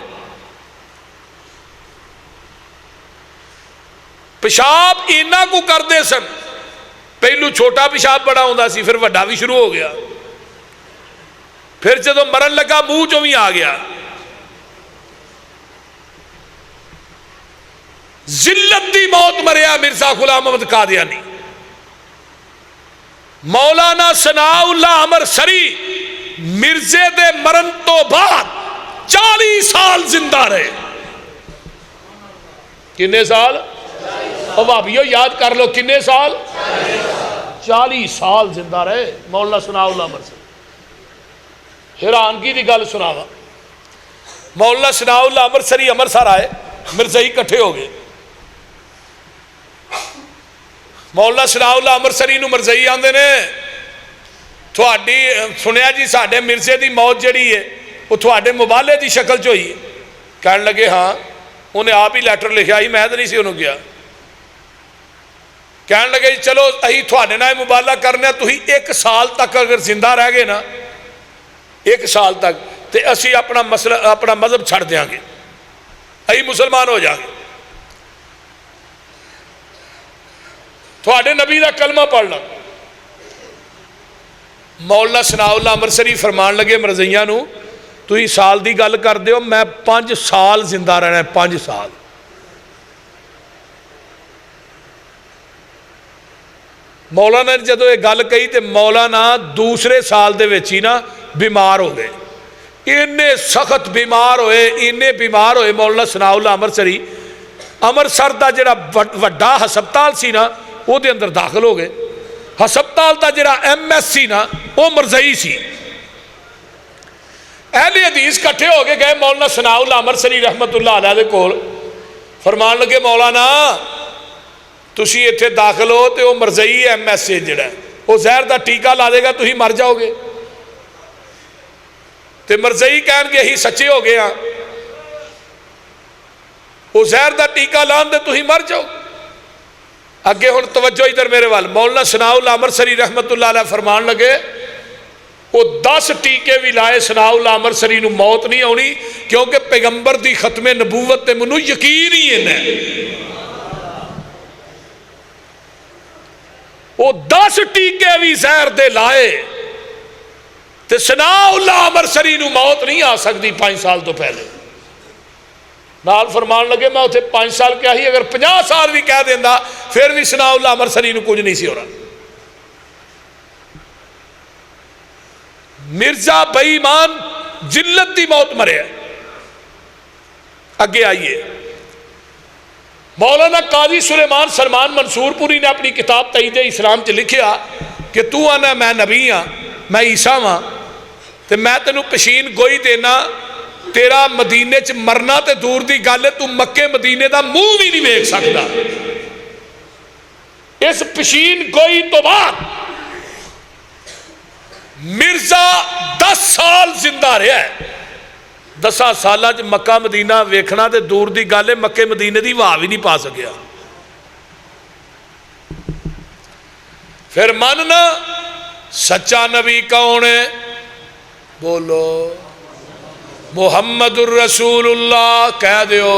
پیشاب اینا کو کر دے سن، پہلو چھوٹا پیشاب بڑا ہوندا سی پھر وڈا بھی شروع ہو گیا، پھر جدو مرن لگا منہ جو بھی آ گیا. ذلت دی موت مریا مرزا غلام محمد قادیانی. مولانا ثناء اللہ امرسری مرزے دے مرن تو بعد 40 سال زندہ رہے. کنے سال؟ اب بھائیو یاد کر لو کنے سال؟ 40 سال زندہ رہے مولانا ثناء اللہ امرسری. حیرانگی دی گل سناوا، مولانا ثناء اللہ امرسری امرسر آئے، مرزائی کٹھے ہو گئے. مولانا ثناء اللہ امرسری نو مرزائی آندے نے تھوڑی سنیا جی ساڑھے مرزے دی موت جڑی ہے وہ تھوڑے مبالے دی شکل جو ہی. کہنے لگے ہاں انہیں آپ ہی لیٹر لکھا ہی میں نہیں سی انہوں گیا. کہنے لگے چلو اہی تھوڑے نہ مبالہ کرنے تو ہی 1 سال تک اگر زندہ رہ گئے نا 1 سال تک تے اسی اپنا مسئلہ اپنا مذہب چھڑ دیاں گے، اہی مسلمان ہو جائیں گے. تھوڑے نبی دا کلمہ پڑھنا. مولانا ثناء اللہ امرسری فرمان لگے مرزیاں نو تو ہی سال دی گل کر دیو میں 5 سال زندہ رہنا ہے 5 سال. مولانا نے جدو یہ گل کہی تے مولانا دوسرے سال دے وچ ہی نا بیمار ہو گئے. انہیں سخت بیمار ہوئے مولانا ثناء اللہ امرسری امرسر دا جڑا وڈا ہسپتال سی نا وہ دے اندر داخل ہو گئے. ہسپتال ہسپتال دا جڑا MS سی نا وہ مرزئی سی. اہل حدیث کٹھے ہو کے گئے مولانا ثناء اللہ امرسری رحمت اللہ علیہ دے کول. فرمان لگے مولانا تسی اتنے داخل ہو تو وہ مرزئی MS جڑا ہے وہ زہر دا ٹیکہ لا دے گا تھی مر جاؤ گے. تے مرزئی کہن گے ہی سچے ہو گئے ہاں وہ زہر دا ٹیکہ لان دے تھی مر جاؤ. اگے ہن توجہ ادھر میرے وال. مولانا ثناء اللہ امرسری رحمت اللہ علیہ فرمان لگے وہ 10 ٹیکے بھی لائے ثناء اللہ امرسری نو موت نہیں آنی کیونکہ پیغمبر دی ختم نبوت تے منو یقین ہی ہے. وہ 10 ٹیکے بھی زہر دے لائے تے ثناء اللہ امرسری نو موت نہیں آ سکتی 5 سال تو پہلے. نال فرمان لگے میں اتنے 5 سال کیا ہی اگر 50 سال بھی کہہ دینا پھر بھی ثناء اللہ امرسری نو کچھ نہیں سی ہو رہا. مرزا بے ایمان جلت دی موت مرے ہے. اگے آئیے مولانا قاضی سلیمان سلمان منصور پوری نے اپنی کتاب تائید اسلام چ لکھیا کہ تو آنا میں نبی ہاں میں عیسیٰ ہاں تے میں تینوں پشین گوئی دینا تیرا مدینے چ مرنا تے دور دی گل ہے تو مکے مدینے دا منہ بھی نہیں ویکھ سکدا. اس پشین گوئی تو بعد مرزا 10 سال زندہ رہا ہے. 10 سالہ مکہ مدینہ ویکھنا تے دور دی گل ہے مکے مدینے دی واہ بھی نہیں پا سکیا. پھر ماننا سچا نبی کون ہے؟ بولو محمد الرسول اللہ. کہہ دیو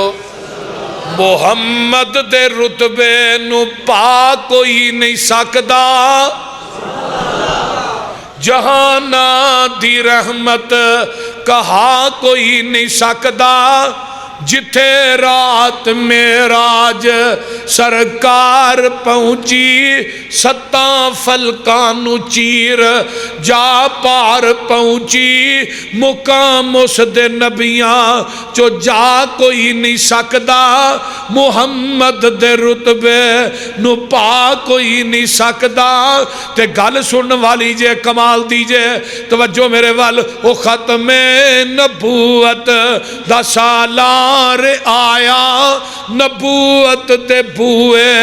محمد دے رتبے نو پا کوئی نہیں سکدا جہانا دی رحمت کہا کوئی نہیں سکدا جتھے رات معراج سرکار پہنچی 7 فلکانو چیر جا پار پہنچی مقام اس دے نبیاں جو جا کوئی نہیں سکدا محمد دے رتبے نو پا کوئی نہیں سکدا. تے گل سن والی جے کمال دیجے توجہ میرے وال. وہ ختم نبوت دا سالار آیا نبوت تے بوئے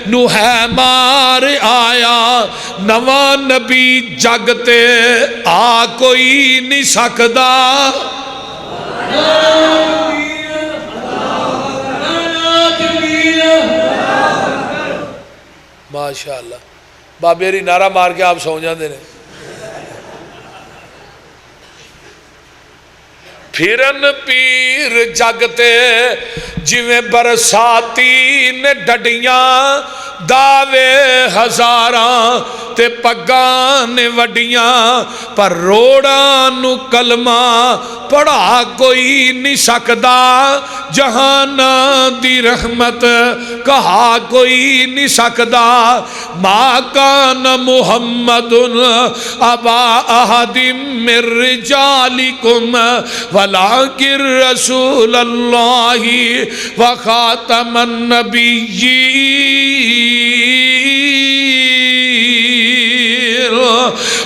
نو ہے مار آیا نواں نبی جگ تے آ کوئی نہیں سکدا. ماشاءاللہ بابے ری نعرہ مار کے آپ سو جاندے نے. پھرن پیر جگتے جویں برساتی نے ڈڈیاں دعوے ہزاراں تے پگاں نے وڈیاں پر روڑاں نو کلمہ پڑھا کوئی نہیں سکدا جہانا دی رحمت کہا کوئی نہیں سکدا. ما کان محمد ابا احد من رجالکم ولکن رسول اللہ وخاتم النبیین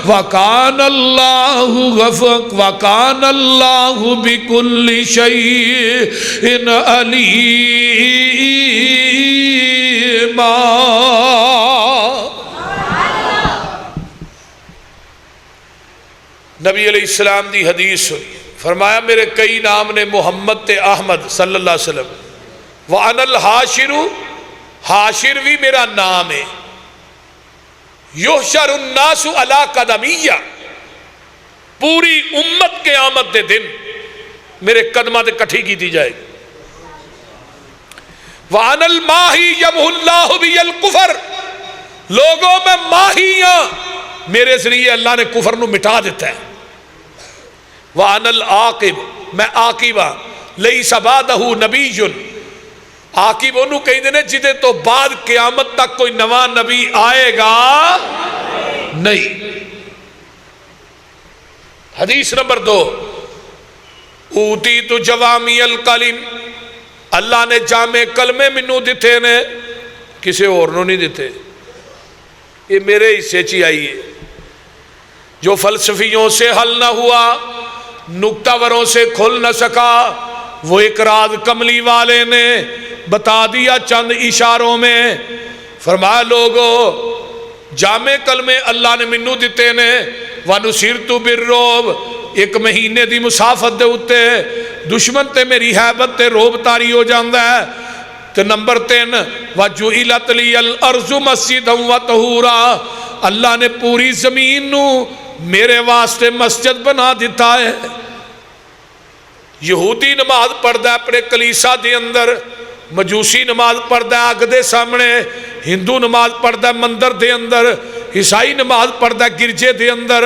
وکان اللہ بکل شیء علیما. نبی علیہ السلام دی حدیث ہوئی فرمایا میرے کئی نام نے محمد تے احمد صلی اللہ علیہ وسلم. وَأَنَا الْحَاشِرُ حاشر بھی میرا نام ہے. یحشر الناس علی قدمیہ پوری امت قیامت دے دن میرے قدمہ تے کٹھی کی دی جائے گی. وَأَنَا الْمَاحِي يَمْحُ اللَّهُ بِيَ الْكُفْرَ لوگوں میں ماہیاں میرے ذریعے اللہ نے کفر نو مٹا دیتا ہے. وَأَنَا الْعَاقِبُ میں عاقب ہاں. لَيْسَ بَعْدَهُ نَبِيٌّ عاقب انہوں کہیں دینے جدے تو بعد قیامت تک کوئی نواں نبی آئے گا نہیں. حدیث نمبر 2 اوتیت جوامی الکلم اللہ نے جامع کلمے منو دیتے نے کسے اور نو نہیں دیتے. یہ میرے حصے چی آئی ہے. جو فلسفیوں سے حل نہ ہوا، نکتہ وروں سے کھل نہ سکا، وہ ایک راز کملی والے نے بتا دیا چند اشاروں میں. فرمایا لوگو جامع کلمے اللہ نے منو دیتے نے. وَنُسِرْتُ بِالرُّعْبِ ایک مہینے دی مسافت دے اتے دشمن تے میری حیبت تے روب تاری ہو جاندہ ہے. تے نمبر 3 وَجُعِلَتْ لِيَ الْأَرْضُ مَسْجِدًا وَطَهُورًا اللہ نے پوری زمین نو میرے واسطے مسجد بنا دیتا ہے. یہودی نماز پڑھدا ہے اپنے کلیسا دے اندر، مجوسی نماز پڑھدا ہے اگ دے سامنے، ہندو نماز پڑھدا ہے مندر دے اندر، عیسائی نماز پڑھدا ہے گرجے دے اندر.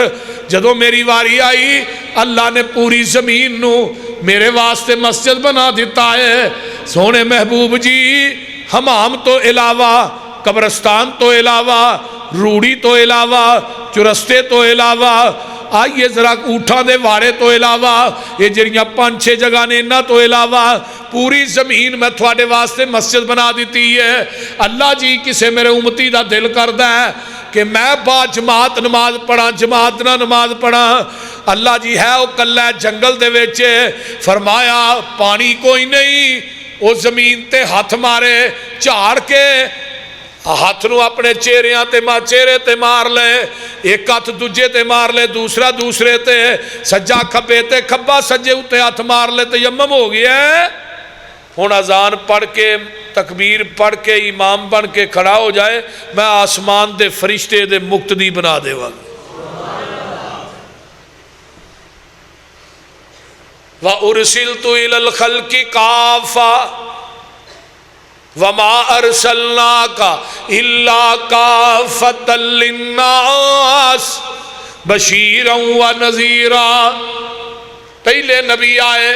جدوں میری واری آئی اللہ نے پوری زمین نو میرے واسطے مسجد بنا دیتا ہے. سونے محبوب جی حمام تو علاوہ، قبرستان تو علاوہ، روڑی تو علاوہ، چرستے تو علاوہ، آئیے ذرا اوٹھاں دے وارے تو علاوہ، یہ جڑیاں 5-6 جگہ نے انہاں تو علاوہ پوری زمین میں تھوڑے واسطے مسجد بنا دیتی ہے. اللہ جی کسے میرے امتی دا دل کردہ ہے کہ میں با جماعت نماز پڑھا، جماعت نہ نماز پڑھا. اللہ جی ہے وہ کلہ جنگل دے ویچے، فرمایا پانی کوئی نہیں، وہ زمین تے ہاتھ مارے چاڑ کے ہاتھ نو اپنے چہرے تے مار لے، ایک ہاتھ دوجے تے مار لے، دوسرا دوسرے تے، سجا کھبے تے کھبا سجے اتے ہاتھ مار لے تے یمم ہو گیا ہے. ہن اذان پڑھ کے تکبیر پڑھ کے امام بن کے کھڑا ہو جائے، میں آسمان دے فرشتے دے مقتدی بنا دے گا. وَأُرْسِلْتُ إِلَى الْخَلْقِ كَافَّةً وَمَا أَرْسَلْنَاكَ إِلَّا كَافَّةً لِلنَّاسِ بَشِيرًا وَنَذِيرًا. پہلے نبی آئے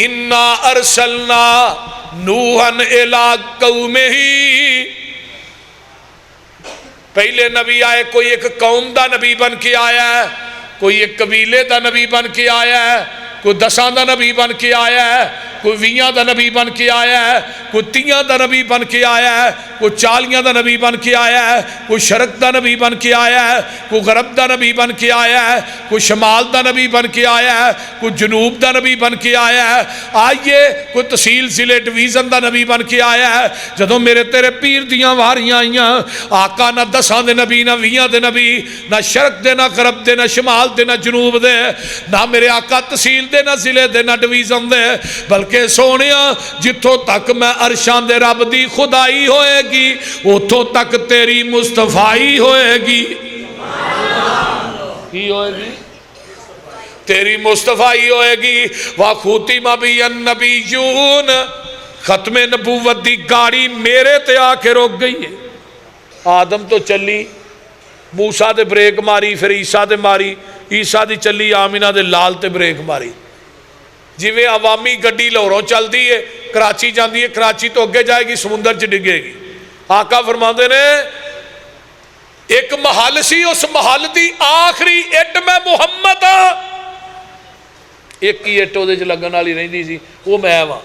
اِنَّا أَرْسَلْنَا نُوحًا إِلَىٰ قَوْمِهِ. پہلے نبی آئے کوئی ایک قوم دا نبی بن کے آیا ہے، کوئی ایک قبیلے دا نبی بن کے آیا ہے، کوئی 10 دا نبی بن کے آیا ہے، کوئی 20 دا نبی بن کے آیا ہے، کوئی 30 دا نبی بن کے آیا ہے، کوئی 40 دا نبی بن کے آیا ہے، کوئی شرق دا نبی بن کے آیا ہے، کوئی غرب دا نبی بن کے آیا ہے، کوئی شمال دا نبی بن کے آیا ہے، کوئی جنوب دا نبی بن کے آیا ہے. آئیے کوئی تحصیل ضلع ڈویژن دا نبی بن کے آیا ہے. جدوں میرے تیرے پیر دیاں واریاں آئیاں آقا نہ 10 دے نبی نہ 20 دے نبی، نہ شرق دے نہ غرب دے نہ شمال دے نہ جنوب دے، نہ میرے آقا تحصیل دے نہ ضلع دے نہ ڈویژن دے، بلکہ سونیا جتوں تک میں عرشان دے رب دی خدائی ہوئے گی اتھوں تک تیری مصطفائی ہوئے گی. کی ہوئے گی؟ تیری مصطفائی ہوئے گی. وَخُتِمَ بِهِ النَّبِيُّونَ ختم نبوت دی گاڑی میرے تے آ کے روک گئی ہے. آدم تو چلی، موسیٰ دے بریک ماری، پھر عیسیٰ دے ماری، عیسیٰ دی چلی آمینہ دے لال تے بریک ماری. جویں عوامی گڈی لاہوروں چل دی ہے کراچی جاندی ہے، کراچی تو اگے جائے گی سمندر چ ڈگے گی. آقا فرماندے نے ایک محل سی، اس محل دی آخری اٹ میں محمد ہاں. ایک ہی اٹ وہ لگن والی رہندی سی، وہ میں ہاں.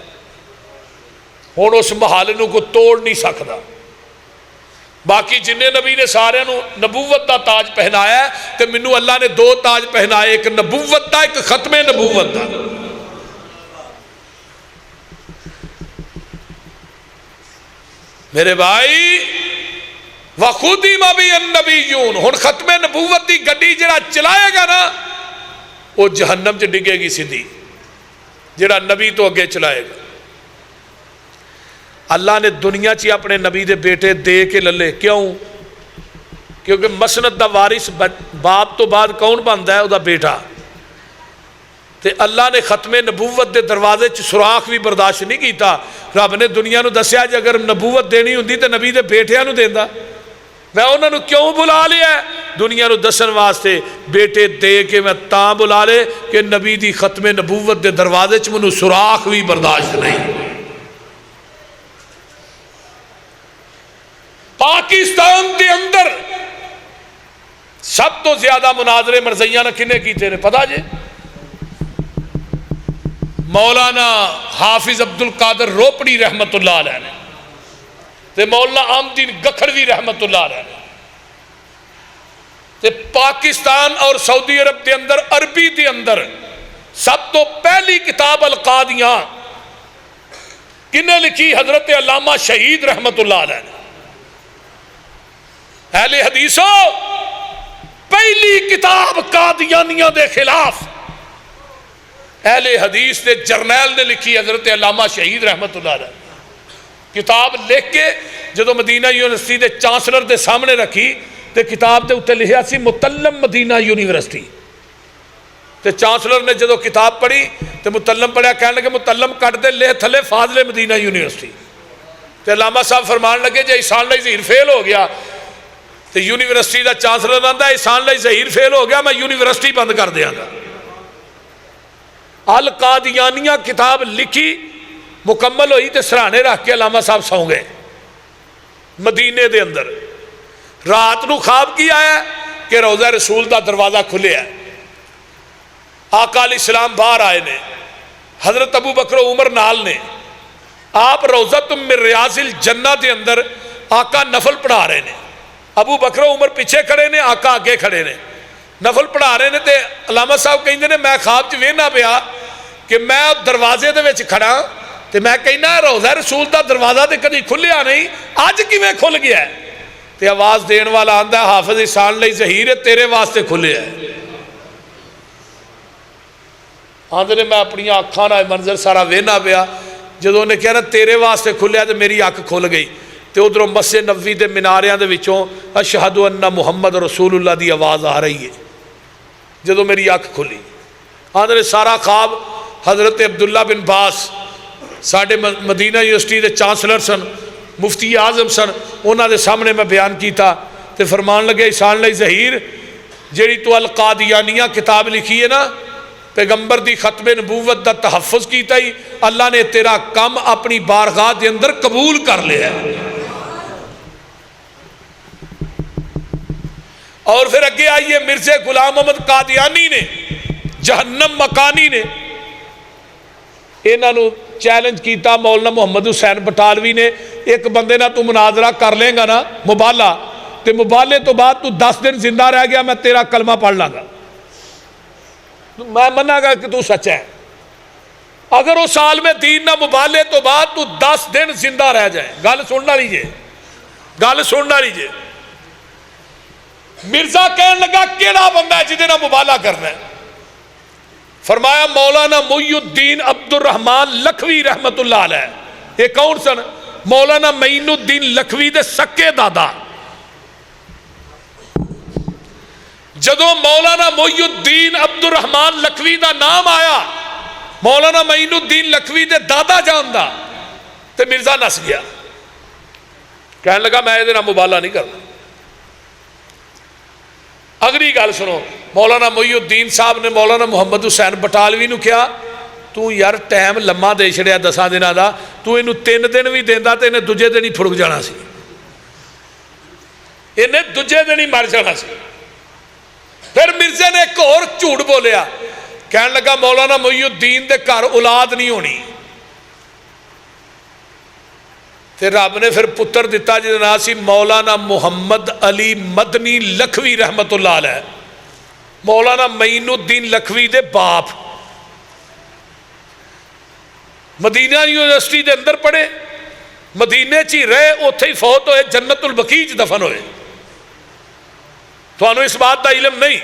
ہن اس محل نو کوئی توڑ نہیں سکتا. باقی جن نبی نے سارے نبوت دا تاج پہنایا ہے، تے مینوں اللہ نے 2 تاج پہنائے، ایک نبوت دا ایک ختم نبوت دا. میرے بھائی وَخُتِمَ بِهِ النَّبِيُّونَ ہن ختم نبوت دی گڈی جڑا چلائے گا نا وہ جہنم چ ڈگے گی سیدھی، جڑا نبی تو اگے چلائے گا. اللہ نے دنیا چی اپنے نبی دے بیٹے دے کے للے. کیوں؟ کیونکہ مسند دا وارث باپ تو بعد کون بنتا ہے؟ وہ دا بیٹا. تے اللہ نے ختم نبوت دے دروازے چ سوراخ بھی برداشت نہیں کیتا. رب نے دنیا نو دسیا جے اگر نبوت دینی ہوندی تے نبی دے بیٹیاں نو دیندا. میں انہاں نو کیوں بلا لیا ہے؟ دنیا نو دسن واسطے بیٹے دے کے میں تاں بلا لے کہ نبی دی ختم نبوت دے دروازے چ منو سوراخ بھی برداشت نہیں. پاکستان دے اندر سب تو زیادہ مناظرے مرزیاں نے کنے کیتے نے پتہ جے؟ مولانا حافظ عبد القادر روپڑی رحمت اللہ علیہ نے تے مولانا عامدین گکھڑوی رحمت اللہ علیہ نے. پاکستان اور سعودی عرب دے اندر عربی دے اندر سب تو پہلی کتاب القادیاں کنہیں لکھی؟ حضرت علامہ شہید رحمت اللہ علیہ نے۔ اہل حدیثوں، پہلی کتاب قادیانیوں دے خلاف اہل حدیث دے جرنیل نے لکھی، حضرت علامہ شہید رحمت اللہ علیہ کتاب لکھ کے جدو مدینہ یونیورسٹی دے چانسلر دے سامنے رکھی تے کتاب دے اتنے لکھا سی متلم مدینہ یونیورسٹی، تے چانسلر نے جدو کتاب پڑھی تے متلم پڑھیا، کہنے لگے متلم کٹ دے لے تھلے فاضل مدینہ یونیورسٹی۔ تے علامہ صاحب فرمان لگے جے احسان اللہ ظہیر فیل ہو گیا تے یونیورسٹی دا چانسلر آندا احسان اللہ ظہیر فیل ہو گیا میں یونیورسٹی بند کر دیاں گا۔ القادیانیہ کتاب لکھی مکمل ہوئی تے سرانے رکھ کے علامہ صاحب سو گئے مدینے دے اندر۔ رات نو خواب کی آیا کہ روضہ رسول دا دروازہ کھلے ہے، آقا علیہ السلام باہر آئے نے، حضرت ابو بکر و عمر نال نے، آپ روضۃ من ریاض الجنہ دے اندر آقا نفل پڑھا رہے نے، ابو بکر و عمر پیچھے کھڑے نے، آقا آگے کھڑے نے، نفل پڑھا رہے نے۔ تے علامہ صاحب کہندے نے میں خواب چ ویکھنا پیا کہ میں دروازے دے وچ کھڑا تے میں کہنا روضہ رسول دا دروازہ تے کدی کھلیا نہیں، اج کیویں کھل گیا ہے؟ تے آواز دین والا آندا حافظ احسان اللہ ظہیر تیرے واسطے کھلیا ہے۔ آندے نے میں اپنی آنکھاں نال منظر سارا ویکھنا پیا، جدوں نے کہا نا تیرے واسطے کھلیا تے میری اکھ کھل گئی، تے ادھروں مسجد نبوی دے میناریاں دے وچوں اشہد ان محمد رسول اللہ دی آواز آ رہی ہے، جدوں میری اکھ کھلی۔ آندے نے سارا خواب حضرت عبداللہ بن باز ساڈے مدینہ یونیورسٹی دے چانسلر سن، مفتی اعظم سن، انہاں دے سامنے میں بیان کیتا تے فرمان لگے احسان اللہ ظہیر جیڑی تو القادیانیہ کتاب لکھی ہے نا، پیغمبر دی ختم نبوت دا تحفظ کیتا ہی اللہ نے تیرا کم اپنی بارگاہ دے اندر قبول کر لیا ہے۔ اور پھر اگے آئیے مرزا غلام محمد قادیانی نے، جہنم مکانی نے، انہاں نو چیلنج کیتا مولانا محمد حسین بٹالوی نے، ایک بندے نہ تو مناظرہ کر لیں گا نا مبالہ، تے مبالے تو بعد تو 10 دن زندہ رہ گیا میں تیرا کلمہ پڑھ لاں گا، میں منع گا کہ تو سچ ہے۔ اگر وہ سال میں دین نہ مبالے تو بعد تو 10 دن زندہ رہ جائے، گل سننا لیجئے، گل سننا لیجئے۔ مرزا کہنے لگا کیڑا بندہ ہے جدے نہ مبالہ کرنا ہے؟ فرمایا مولانا محی الدین عبد الرحمن لکھوی رحمت اللہ علیہ۔ یہ کون سن؟ مولانا معین الدین لکھوی دے سکے دادا۔ جدو مولانا محی الدین عبد الرحمن لکھوی دا نام آیا، مولانا معین الدین لکھوی دے دادا جان دا، تے مرزا نس گیا، کہنے لگا میں یہ مبالہ نہیں کرنا۔ اگلی گل سنو، مولانا محی الدین صاحب نے مولانا محمد حسین بٹالوی نو کیا تو یار ٹائم لمحہ دے چھڑیا 10 دنوں دا، تو انہوں 3 دن بھی دیندا تے انہیں دوجے دن ہی پھڑک جانا سی، انہیں دوجے دن ہی مر جانا سی۔ پھر مرزا نے ایک اور جھوٹ بولیا، کہنے لگا مولانا محی الدین دے گھر اولاد نہیں ہونی، تے رب نے پھر پتر دیتا جس نام سی مولانا محمد علی مدنی لکھوی رحمت اللہ علیہ، مولانا معین الدین لکھوی دے باپ، مدینہ یونیورسٹی دے اندر پڑھے، مدینے چی رہے، اوتھے ہی فوت ہوئے، جنت البقیع دفن ہوئے۔ تو انہوں اس بات دا علم نہیں،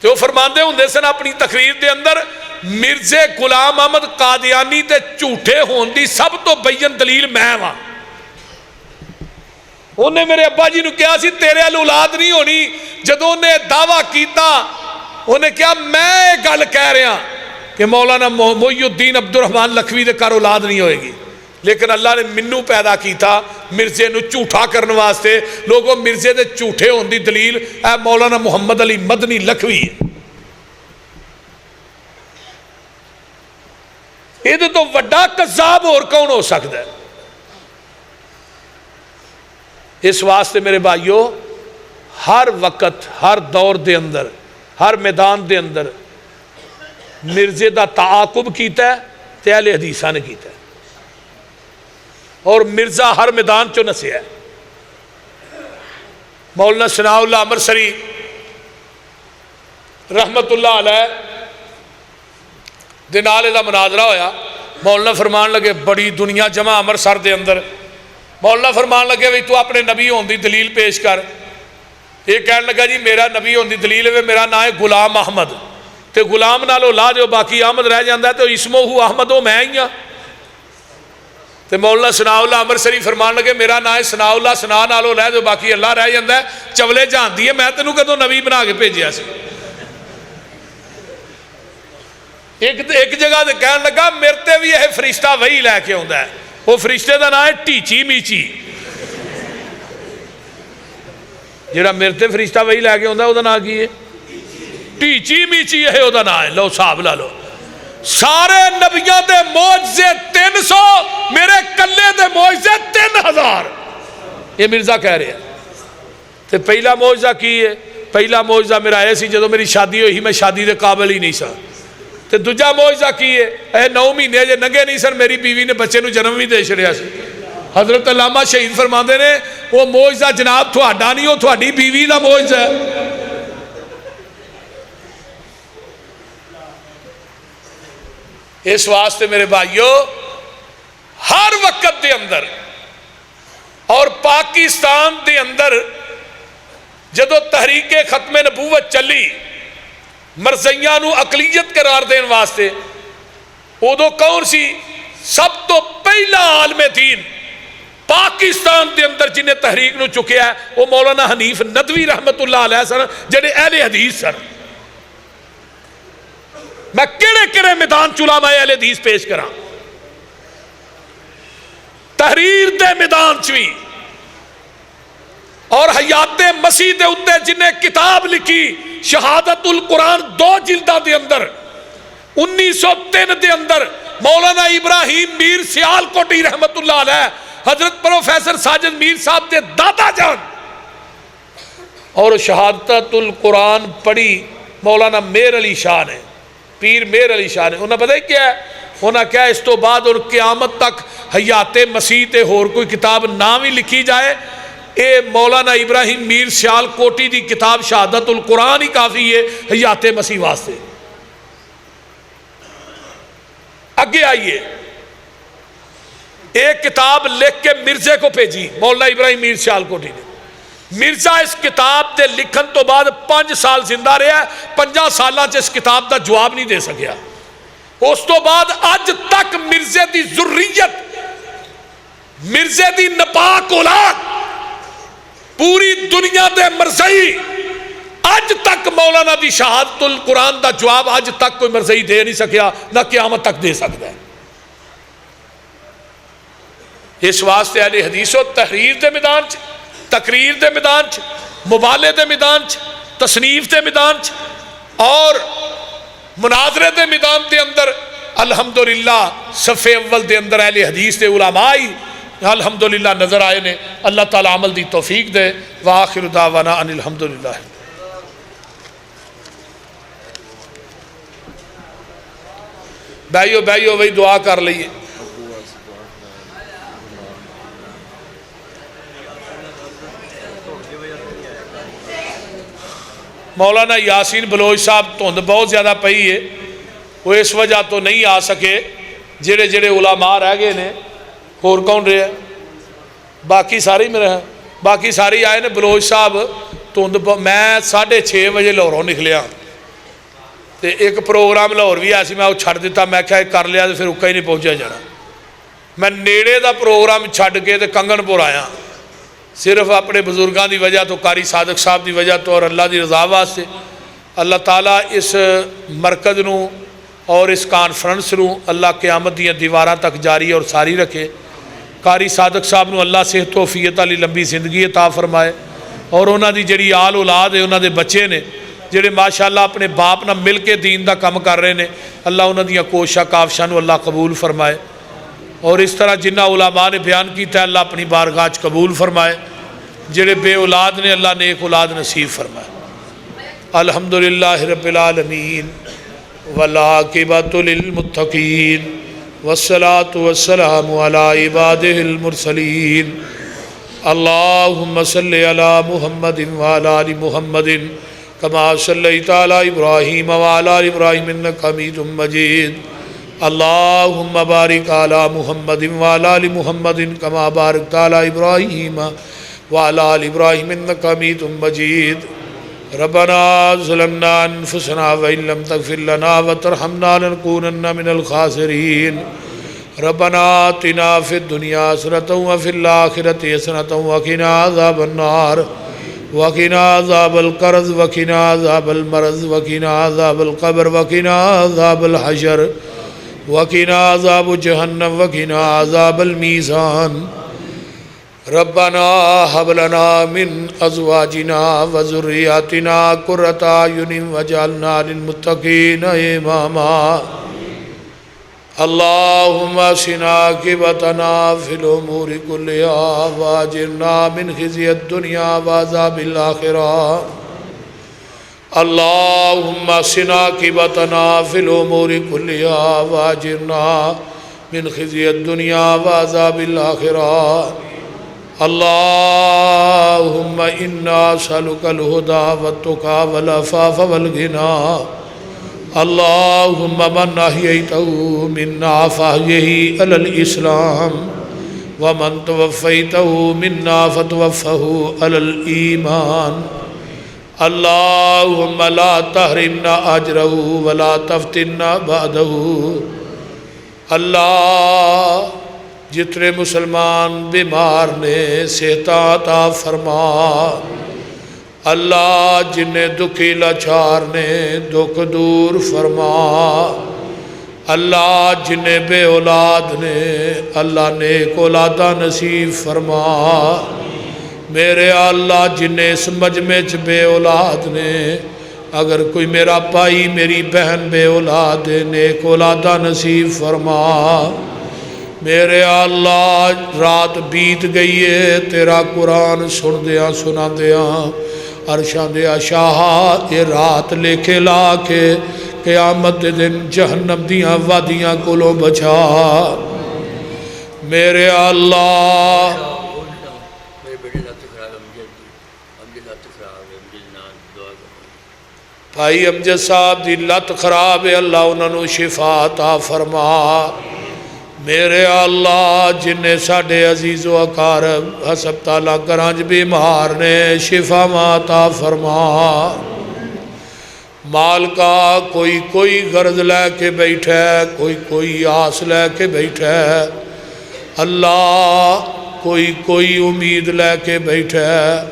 تو فرماندے ہوندے سن اپنی تقریر دے اندر مرزا غلام احمد قادیانی تے جھوٹے ہون دی سب تو بین دلیل میں ہاں۔ انہیں میرے ابا جی نو کیا سی تیرے اولاد نہیں ہونی، جدوں نے دعویٰ کیتا انہیں کیا میں گل کہہ رہا کہ مولانا محی الدین عبد الرحمن لکھوی دے گھر اولاد نہیں ہوئے گی، لیکن اللہ نے منو پیدا کیتا مرزے نو جھوٹا کرنے واسطے۔ لوگوں مرزے دے جھوٹے ہون دی دلیل اے مولانا محمد علی مدنی لکھوی ہے۔ یہ تو وڈا کذاب اور کون ہو سکتا ہے؟ اس واسطے میرے بھائیو ہر وقت ہر دور دے اندر ہر میدان دے اندر مرزے دا تعاقب کیتا ہے تے اہل حدیثاں نے کیتا ہے، اور مرزا ہر میدان چو نسیا ہے۔ مولانا ثناء اللہ امرسری رحمت اللہ علیہ دے نال دا مناظرہ ہویا. مولانا فرمان لگے بڑی دنیا جمع امرسر دے اندر. مولانا فرمان لگے بھی تو اپنے نبی ہون دی دلیل پیش کر. یہ کہنے لگا جی میرا نبی ہون دی دلیل ہے میرا نام ہے غلام احمد, تے غلام نالو لا دیو باقی احمد رہ جاندہ ہے تو اسمو ہو احمد ہو میں ہی ہاں. تے مولانا ثناء اللہ امرسری فرمان لگے میرا نام ہے ثناء اللہ, ثناء نالو لے دیو باقی اللہ رہ جاندہ ہے. چولے جان دیئے میں تینوں کدوں نبی بنا کے بھیجیا سی. ایک جگہ دے کہنے لگا میرتے بھی یہ فرشتہ وہی لے کے ہوندہ ہے. وہ فرشتے دا نام ہے ٹیچی میچی. جڑا میرتے فرشتہ وہی لے کے ہوندہ ہے وہ دا نام کی ہے ٹیچی میچی ہے وہ دا نام ہے. لو صاحب لا لو سارے نبیوں دے معجزے 300 میرے کلے دے معجزے 3000. یہ مرزا کہہ رہے ہیں. تے پہلا معجزہ کی ہے؟ پہلا معجزہ میرا ایسی جدو میری شادی ہوئی میں شادی دے قابل ہی نہیں سا. تے دوجا معجزہ کی ہے اے 9 مہینے جے ننگے نہیں سن میری بیوی نے بچے نو جنم بھی دے چھڑیا سی. حضرت علامہ شہید فرماندے نے وہ معجزہ جناب تھوڑا نہیں ہو تھوڑی بیوی دا معجزہ ہے. اس واسطے میرے بھائیو ہر وقت دے اندر اور پاکستان دے اندر جدو تحریک ختم نبوت چلی مرزیاں نو اقلیت قرار دین واسطے ادو کون سی سب تو پہلا عالم دین پاکستان دے اندر جنہیں تحریک نو چکیا ہے وہ مولانا حنیف ندوی رحمت اللہ علیہ سن جڑے اہل حدیث سن. میں کیڑے میدان علماء اہل حدیث پیش کراں. تحریر دے میدان چوی اور حیات مسیح دے اتے جنہیں کتاب لکھی شہادت القرآن 2 جلدہ دے اندر 1903 دے اندر مولانا ابراہیم میر سیال کوٹی رحمت اللہ علیہ حضرت پروفیسر ساجد میر صاحب دے دادا جان اور شہادت القرآن پڑھی مولانا میر علی شاہ نے, پیر میر علی شاہ نے. انہوں نے پتہ کیا ہے انہوں نے کیا اس تو بعد اور قیامت تک حیات مسیح تے ہور کوئی کتاب نہ بھی لکھی جائے اے مولانا ابراہیم میر سیال کوٹی دی کتاب شہادت القرآن ہی کافی ہے حیات مسیح واسطے. اگے آئیے ایک کتاب لکھ کے مرزے کو بھیجی مولانا ابراہیم میر سیال کوٹی نے. مرزا اس کتاب دے لکھن تو بعد 5 سال زندہ رہا ہے. 5 سالہ اس کتاب دا جواب نہیں دے سکیا. اس تو بعد اج تک مرزے دی ضروریت مرزے دی نپاک اولاد پوری دنیا دے مرزئی اج تک مولانا دی شہادت القرآن دا جواب اج تک کوئی مرزئی دے نہیں سکیا نہ قیامت تک دے سکتا ہے. اس واسطے اہل حدیث و تحریر دے میدان چ تقریر دے میدان چ مبالے دے میدان چ تصنیف دے میدان چ اور مناظرے دے میدان دے اندر الحمدللہ صف اول دے اندر اہل حدیث دے علماء الحمدللہ نظر آئے نے. اللہ تعالیٰ عمل دی توفیق دے. وآخر دعوانا ان الحمدللہ. بھائیو وہی دعا کر لئیے. مولانا یاسین بلوچ صاحب دھند بہت زیادہ پئی ہے وہ اس وجہ تو نہیں آ سکے. جڑے علماء رہ گئے نے اور کون رہے ہیں باقی سارے میرے ہیں باقی سارے آئے نے. بلوچ صاحب دھند میں 6:30 بجے لاہوروں نکلیا تے ایک پروگرام لاہور بھی ایسی میں وہ چھڑ دیتا میں کہا کر لیا تو پھر اکا ہی نہیں پہنچا جانا. میں نیڑے دا پروگرام چھڑ کے تے کنگن پور آیا صرف اپنے بزرگاں دی وجہ تو قاری صادق صاحب دی وجہ تو اور اللہ دی رضا واسطے. اللہ تعالیٰ اس مرکز نو اور اس کانفرنس نو اللہ قیامت دیاں دیواراں تک جاری اور ساری رکھے. قاری صادق صاحب نو اللہ صحت و عافیت والی لمبی زندگی عطا فرمائے اور انہاں دی جڑی آل اولاد ہے انہاں دے بچے نے جڑے ماشاءاللہ اپنے باپ نہ مل کے دین دا کم کر رہے ہیں اللہ انہاں دیاں کوششاں کافشاں نو اللہ قبول فرمائے. اور اس طرح جنہ علماء نے بیان کیتا ہے اللہ اپنی بارگاہ چ قبول فرمائے. جڑے بے اولاد نے اللہ نیک اولاد نصیب فرمائے. الحمدللہ رب العالمین والعاقبۃ للمتقین والصلاة والسلام علی عبادہ المرسلین. اللہم صلی علی محمد وعلی آل محمد كما صليت على إبراهيم وعلى آل إبراهيم إنك حميد مجيد اللهم بارك على محمد وعلى آل محمد كما باركت على إبراهيم وعلى آل إبراهيم إنك حميد مجيد ربنا ظلمنا أنفسنا وإن لم تغفر لنا وترحمنا لنكونن من الخاسرين ربنا آتنا في الدنيا حسنة وفي الآخرة حسنة وقنا عذاب النار وقنا عذاب القرض وقنا عذاب المرض وقنا عذاب القبر وقنا عذاب الحشر وقنا عذاب جهنم وقنا عذاب الميزان ربنا هب لنا من أزواجنا وذرياتنا قرة أعين واجعلنا للمتقين إماما اللهم اسنا عاقبتنا في الأمور كلها واجرنا من خزي الدنيا وعذاب الآخرة اللهم اسنا عاقبتنا في الأمور كلها واجرنا من خزي الدنيا وعذاب الآخرة اللهم إنا نسألك الهدى والتقى والعفاف والغنى اللهم من أحييته منا فأحيه على الإسلام ومن توفيته منا فتوفه على الإيمان اللهم لا تحرمنا أجره ولا تفتنا بعده اللہ جتنے مسلمان بیمار نے صحت عطا فرما اللہ جنہیں دکھی لاچار نے دکھ دور فرما اللہ جنہیں بے اولاد نے اللہ نیک اولادہ نصیب فرما میرے اللہ جنہیں اس مجمع چ بے اولاد نے اگر کوئی میرا بھائی میری بہن بے اولاد ہے نیک اولادہ نصیب فرما میرے اللہ رات بیت گئی ہے تیرا قرآن سن دیاں سنا دیاں عرشاں دے شاہ یہ رات لے کے لا کے قیامت دے دن جہنم دیاں وادیاں کولوں بچا میرے اللہ بھائی امجد صاحب دی لت خراب ہے اللہ انہوں نے شفا عطا فرما میرے اللہ جنہیں ساڑھے عزیز و اقارب ہسپتالہ گرانج بیمار نے شفا عطا فرما مال کا کوئی غرض لے کے بیٹھا ہے کوئی آس لے کے بیٹھا ہے اللہ کوئی امید لے کے بیٹھا ہے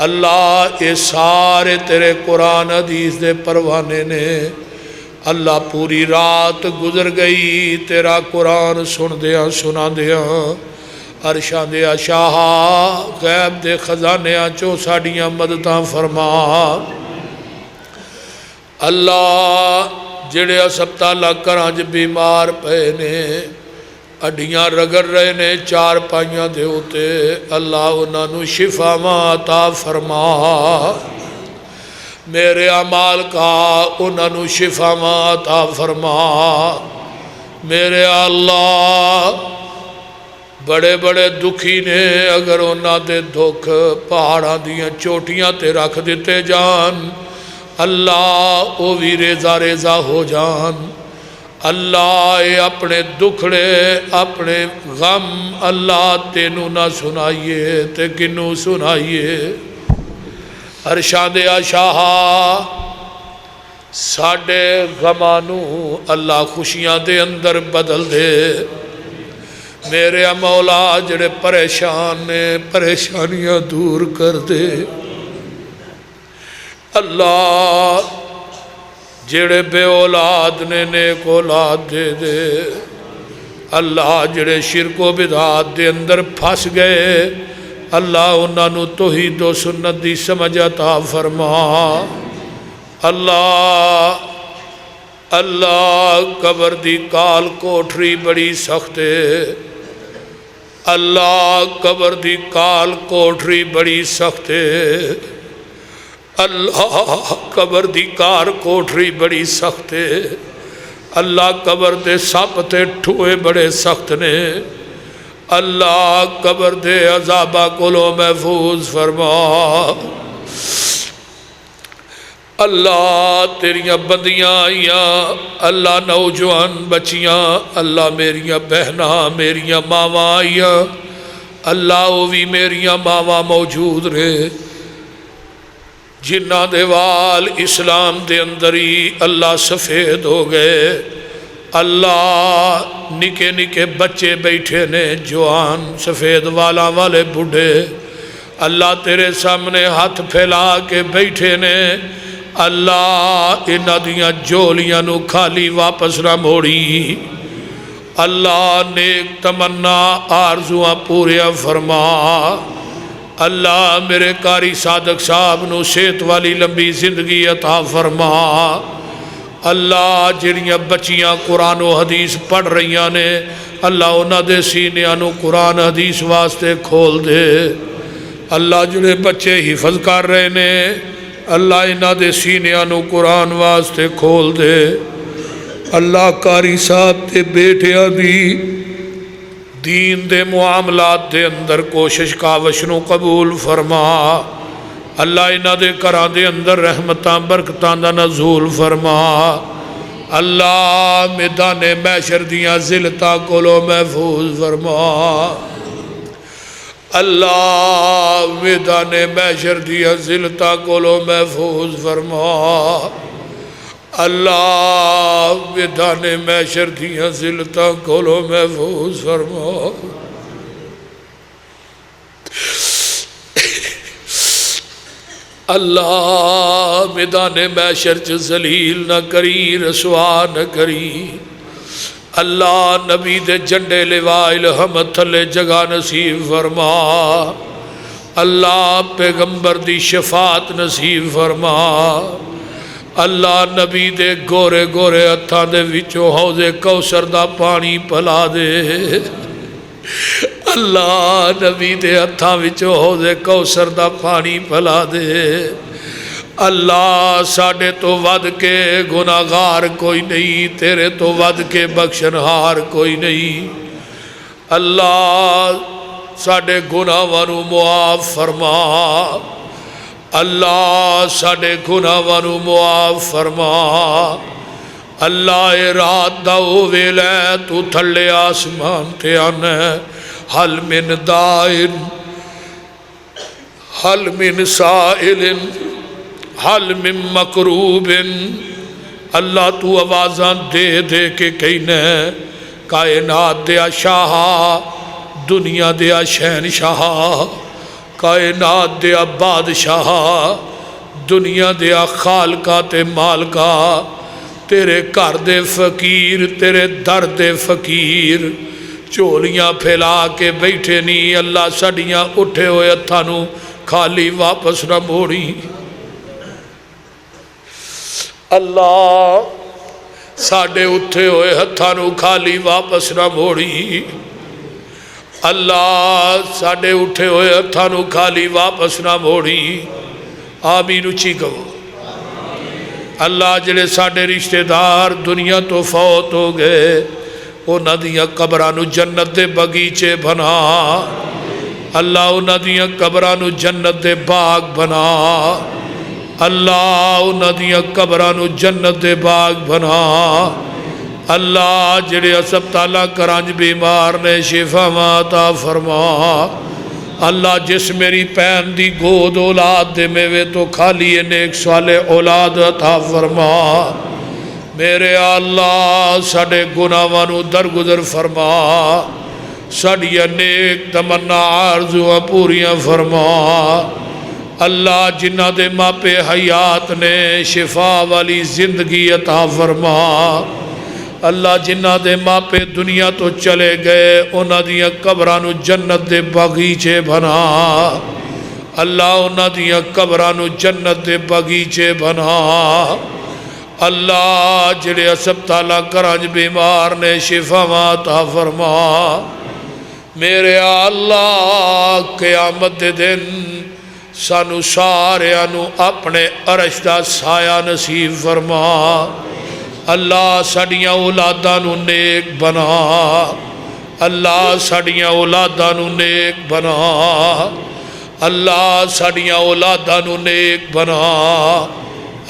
اللہ یہ سارے تیرے قرآن حدیث دے پروانے نے اللہ پوری رات گزر گئی تیرا قرآن سن دیاں سنا دیاں عرشاں دے شاہ غیب دے خزانیاں چو ساڑیاں مدداں فرما اللہ جڑے ہسپتالہ کرانج بیمار پے نے اڈیاں رگڑ رہے نے چار پائیاں دے ہوتے اللہ انہاں نو شفا عطا فرما میرے اعمال کا انہاں نو شفا عطا فرما میرے اللہ بڑے بڑے دکھی نے اگر انہاں دے دکھ پہاڑاں دیاں چوٹیاں تے رکھ دیتے جان اللہ او بھی ریزہ ریزہ ہو جان اللہ اپنے دکھڑے اپنے غم اللہ تینوں نہ سنائیے تے کنوں سنائیے ارشاد شاہ ساڑھے غمانو اللہ خوشیاں دے اندر بدل دے میرے مولا جڑے پریشان نے پریشانیاں دور کر دے اللہ جڑے بے اولاد نے نیک اولاد دے دے اللہ جڑے شرک و بدعات دے اندر پھنس گئے اللہ انہاں نو توحید و سنت دی سمجھ عطا فرما اللہ قبر دی کال کوٹھری بڑی سخت ہے اللہ قبر دی کال کوٹھری بڑی سخت ہے اللہ قبر دی کار کوٹھری بڑی سخت ہے اللہ قبر دے سپ تے ٹھوئے بڑے سخت نے اللہ قبر دے عذابہ کولو محفوظ فرما اللہ تیریاں بندیاں آئیاں، اللہ نوجوان بچیاں، اللہ میریاں بہناں میریاں ماواں آئیاں، اللہ وہ بھی میریاں ماواں موجود رہے جنہ دے وال اسلام دے اندر ہی اللہ سفید ہو گئے۔ اللہ نکے نکے بچے بیٹھے نے، جوان سفید والا والے بڑھے، اللہ تیرے سامنے ہاتھ پھیلا کے بیٹھے نے۔ اللہ انہاں دیاں جولیاں نو خالی واپس نہ موڑی، اللہ نیک تمنا آرزوਆਂ پوریا فرما۔ اللہ میرے قاری صادق صاحب نو صحت والی لمبی زندگی عطا فرما۔ اللہ جڑیاں بچیاں قرآن و حدیث پڑھ رہیاں نے، اللہ انہاں دے سینیاں نو قرآن حدیث واسطے کھول دے۔ اللہ جڑے بچے حفظ کر رہے نے، اللہ انہاں دے سینیاں نو قرآن واسطے کھول دے۔ اللہ قاری صاحب تے بیٹیاں دی دین دے معاملات دے اندر کوشش کاوش نو قبول فرما۔ اللہ انہاں دے گھراں دے اندر رحمتاں برکتاں دا نزول فرما۔ اللہ میدان محشر دیاں ذلتاں کولو محفوظ فرما۔ اللہ میدان محشر دیاں ذلتاں کولو محفوظ فرما۔ اللہ میدان محشر دیاں ذلتاں کولو محفوظ فرما۔ اللہ میدان محشر چ ذلیل نہ کری، رسوا نہ کری۔ اللہ نبی دے جنڈے لواء الحمد تھلے جگہ نصیب فرما۔ اللہ پیغمبر دی شفاعت نصیب فرما۔ اللہ نبی دے گورے گورے ہتھاں دے وچوں حوض کوثر دا پانی پلا دے۔ اللہ نبی دے ہتھاں وچوں حوض کوثر دا پانی پلا دے۔ اللہ ساڈے تو ود کے گناہگار کوئی نہیں، تیرے تو ود کے بخشنہار کوئی نہیں۔ اللہ ساڈے گناہاں نو معاف فرما۔ اللہ ساڈے گناہاں نو معاف فرما۔ اللہ اے رات دا او ویلا ہے تو تھلے آسمان تے آنا ہے، حل من دائن حل من سائل حل من مکروب۔ اللہ تو آوازاں دے دے کے کہنا ہے، کائنات دیا شاہ، دنیا دیا شہنشاہ، کائنات دیا بادشاہ، دنیا دیا خالقہ تے مالکہ، تیرے گھر دے فقیر، تیرے در دے فقیر چولیاں پھیلا کے بیٹھے نہیں۔ اللہ ساڈیاں اٹھے ہوئے ہتھاں نو خالی واپس نہ موڑی۔ اللہ ساڈے اٹھے ہوئے ہتھاں نو خالی واپس نہ موڑی۔ اللہ ساڈے اٹھے ہوئے ہتھاں نو خالی واپس نہ موڑی۔ آمین اچھی کہو۔ اللہ جڑے ساڈے رشتہ دار دنیا تو فوت ہو گئے، انہاں دیاں قبراں نو جنت دے باغیچے بنا۔ اللہ انہاں دیاں قبراں نو جنت دے باغ بنا۔ اللہ انہاں دیاں قبراں نو جنت دے باغ بنا۔ اللہ جڑے ہسپتالاں کرانج بیمار نے شفاواں عطا فرما۔ اللہ جس میری پین دی گود اولاد دے میوے تو خالی نیک صالح اولاد عطا فرما۔ میرے اللہ ساڈے گناہاں نو درگزر فرما، ساڈیاں نیک تمنا آرزوਆਂ پوریاں فرما۔ اللہ جنہ دے ماپے حیات نے شفا والی زندگی عطا فرما۔ اللہ جنہ دے ماپے دنیا تو چلے گئے، انہاں دیاں قبراں نو جنت دے باغیچے بنا۔ اللہ انہاں دیاں قبراں نو جنت دے باغیچے بنا۔ اللہ جڑے ہسپتالاں کرانج بیمار نے شفاواں عطا فرما۔ میرے اللہ قیامت دے دن سانو ساریاں نو اپنے عرش دا سایہ نصیب فرما۔ اللہ ساڈیاں اولاداں نو نیک بنا۔ اللہ ساڈیاں اولاداں نو نیک بنا۔ اللہ ساڈیاں اولاداں نو نیک بنا۔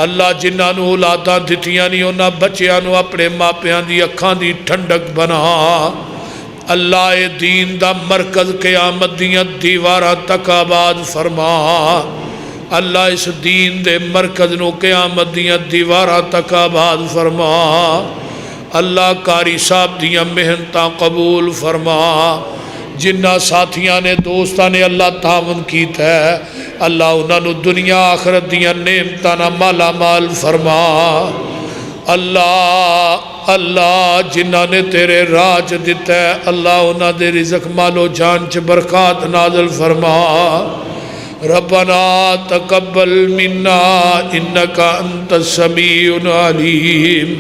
اللہ جنہاں نو اولاداں دتیاں نہیں انہاں بچیاں نو اپنے ماپیاں دی اکھاں دی ٹھنڈک بنا اللہ اے دین دا مرکز قیامت دیاں دیواراں تک آباد فرما اللہ اس دین دے مرکز نو قیامت دیاں دیواراں تک آباد فرما اللہ قاری صاحب دیاں محنتاں قبول فرما جنہ ساتھیاں نے دوستاں نے اللہ تعاون کیتا ہے اللہ انہاں نو دنیا آخرت دیاں نعمتاں نہ مالا مال فرما اللہ اللہ جنہ نے تیرے راج دیتا ہے اللہ انہاں دے رزق مال و جان چ برکات نازل فرما ربنا تقبل منا انک انت السمیع العلیم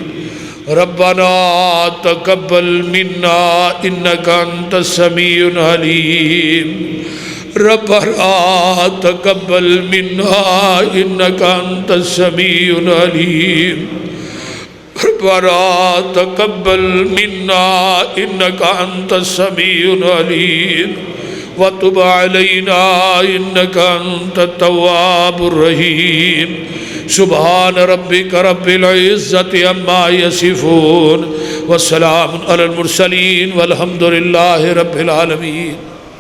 ربنا تقبل منا انک انت السمیع العلیم ربنا تقبل منا انک انت السمیع العلیم ربنا تقبل منا انک انت السمیع العلیم وتب علینا انک انت التواب الرحیم سبحان ربک رب العزت عما یصفون والسلام علی المرسلین والحمد للہ رب العالمین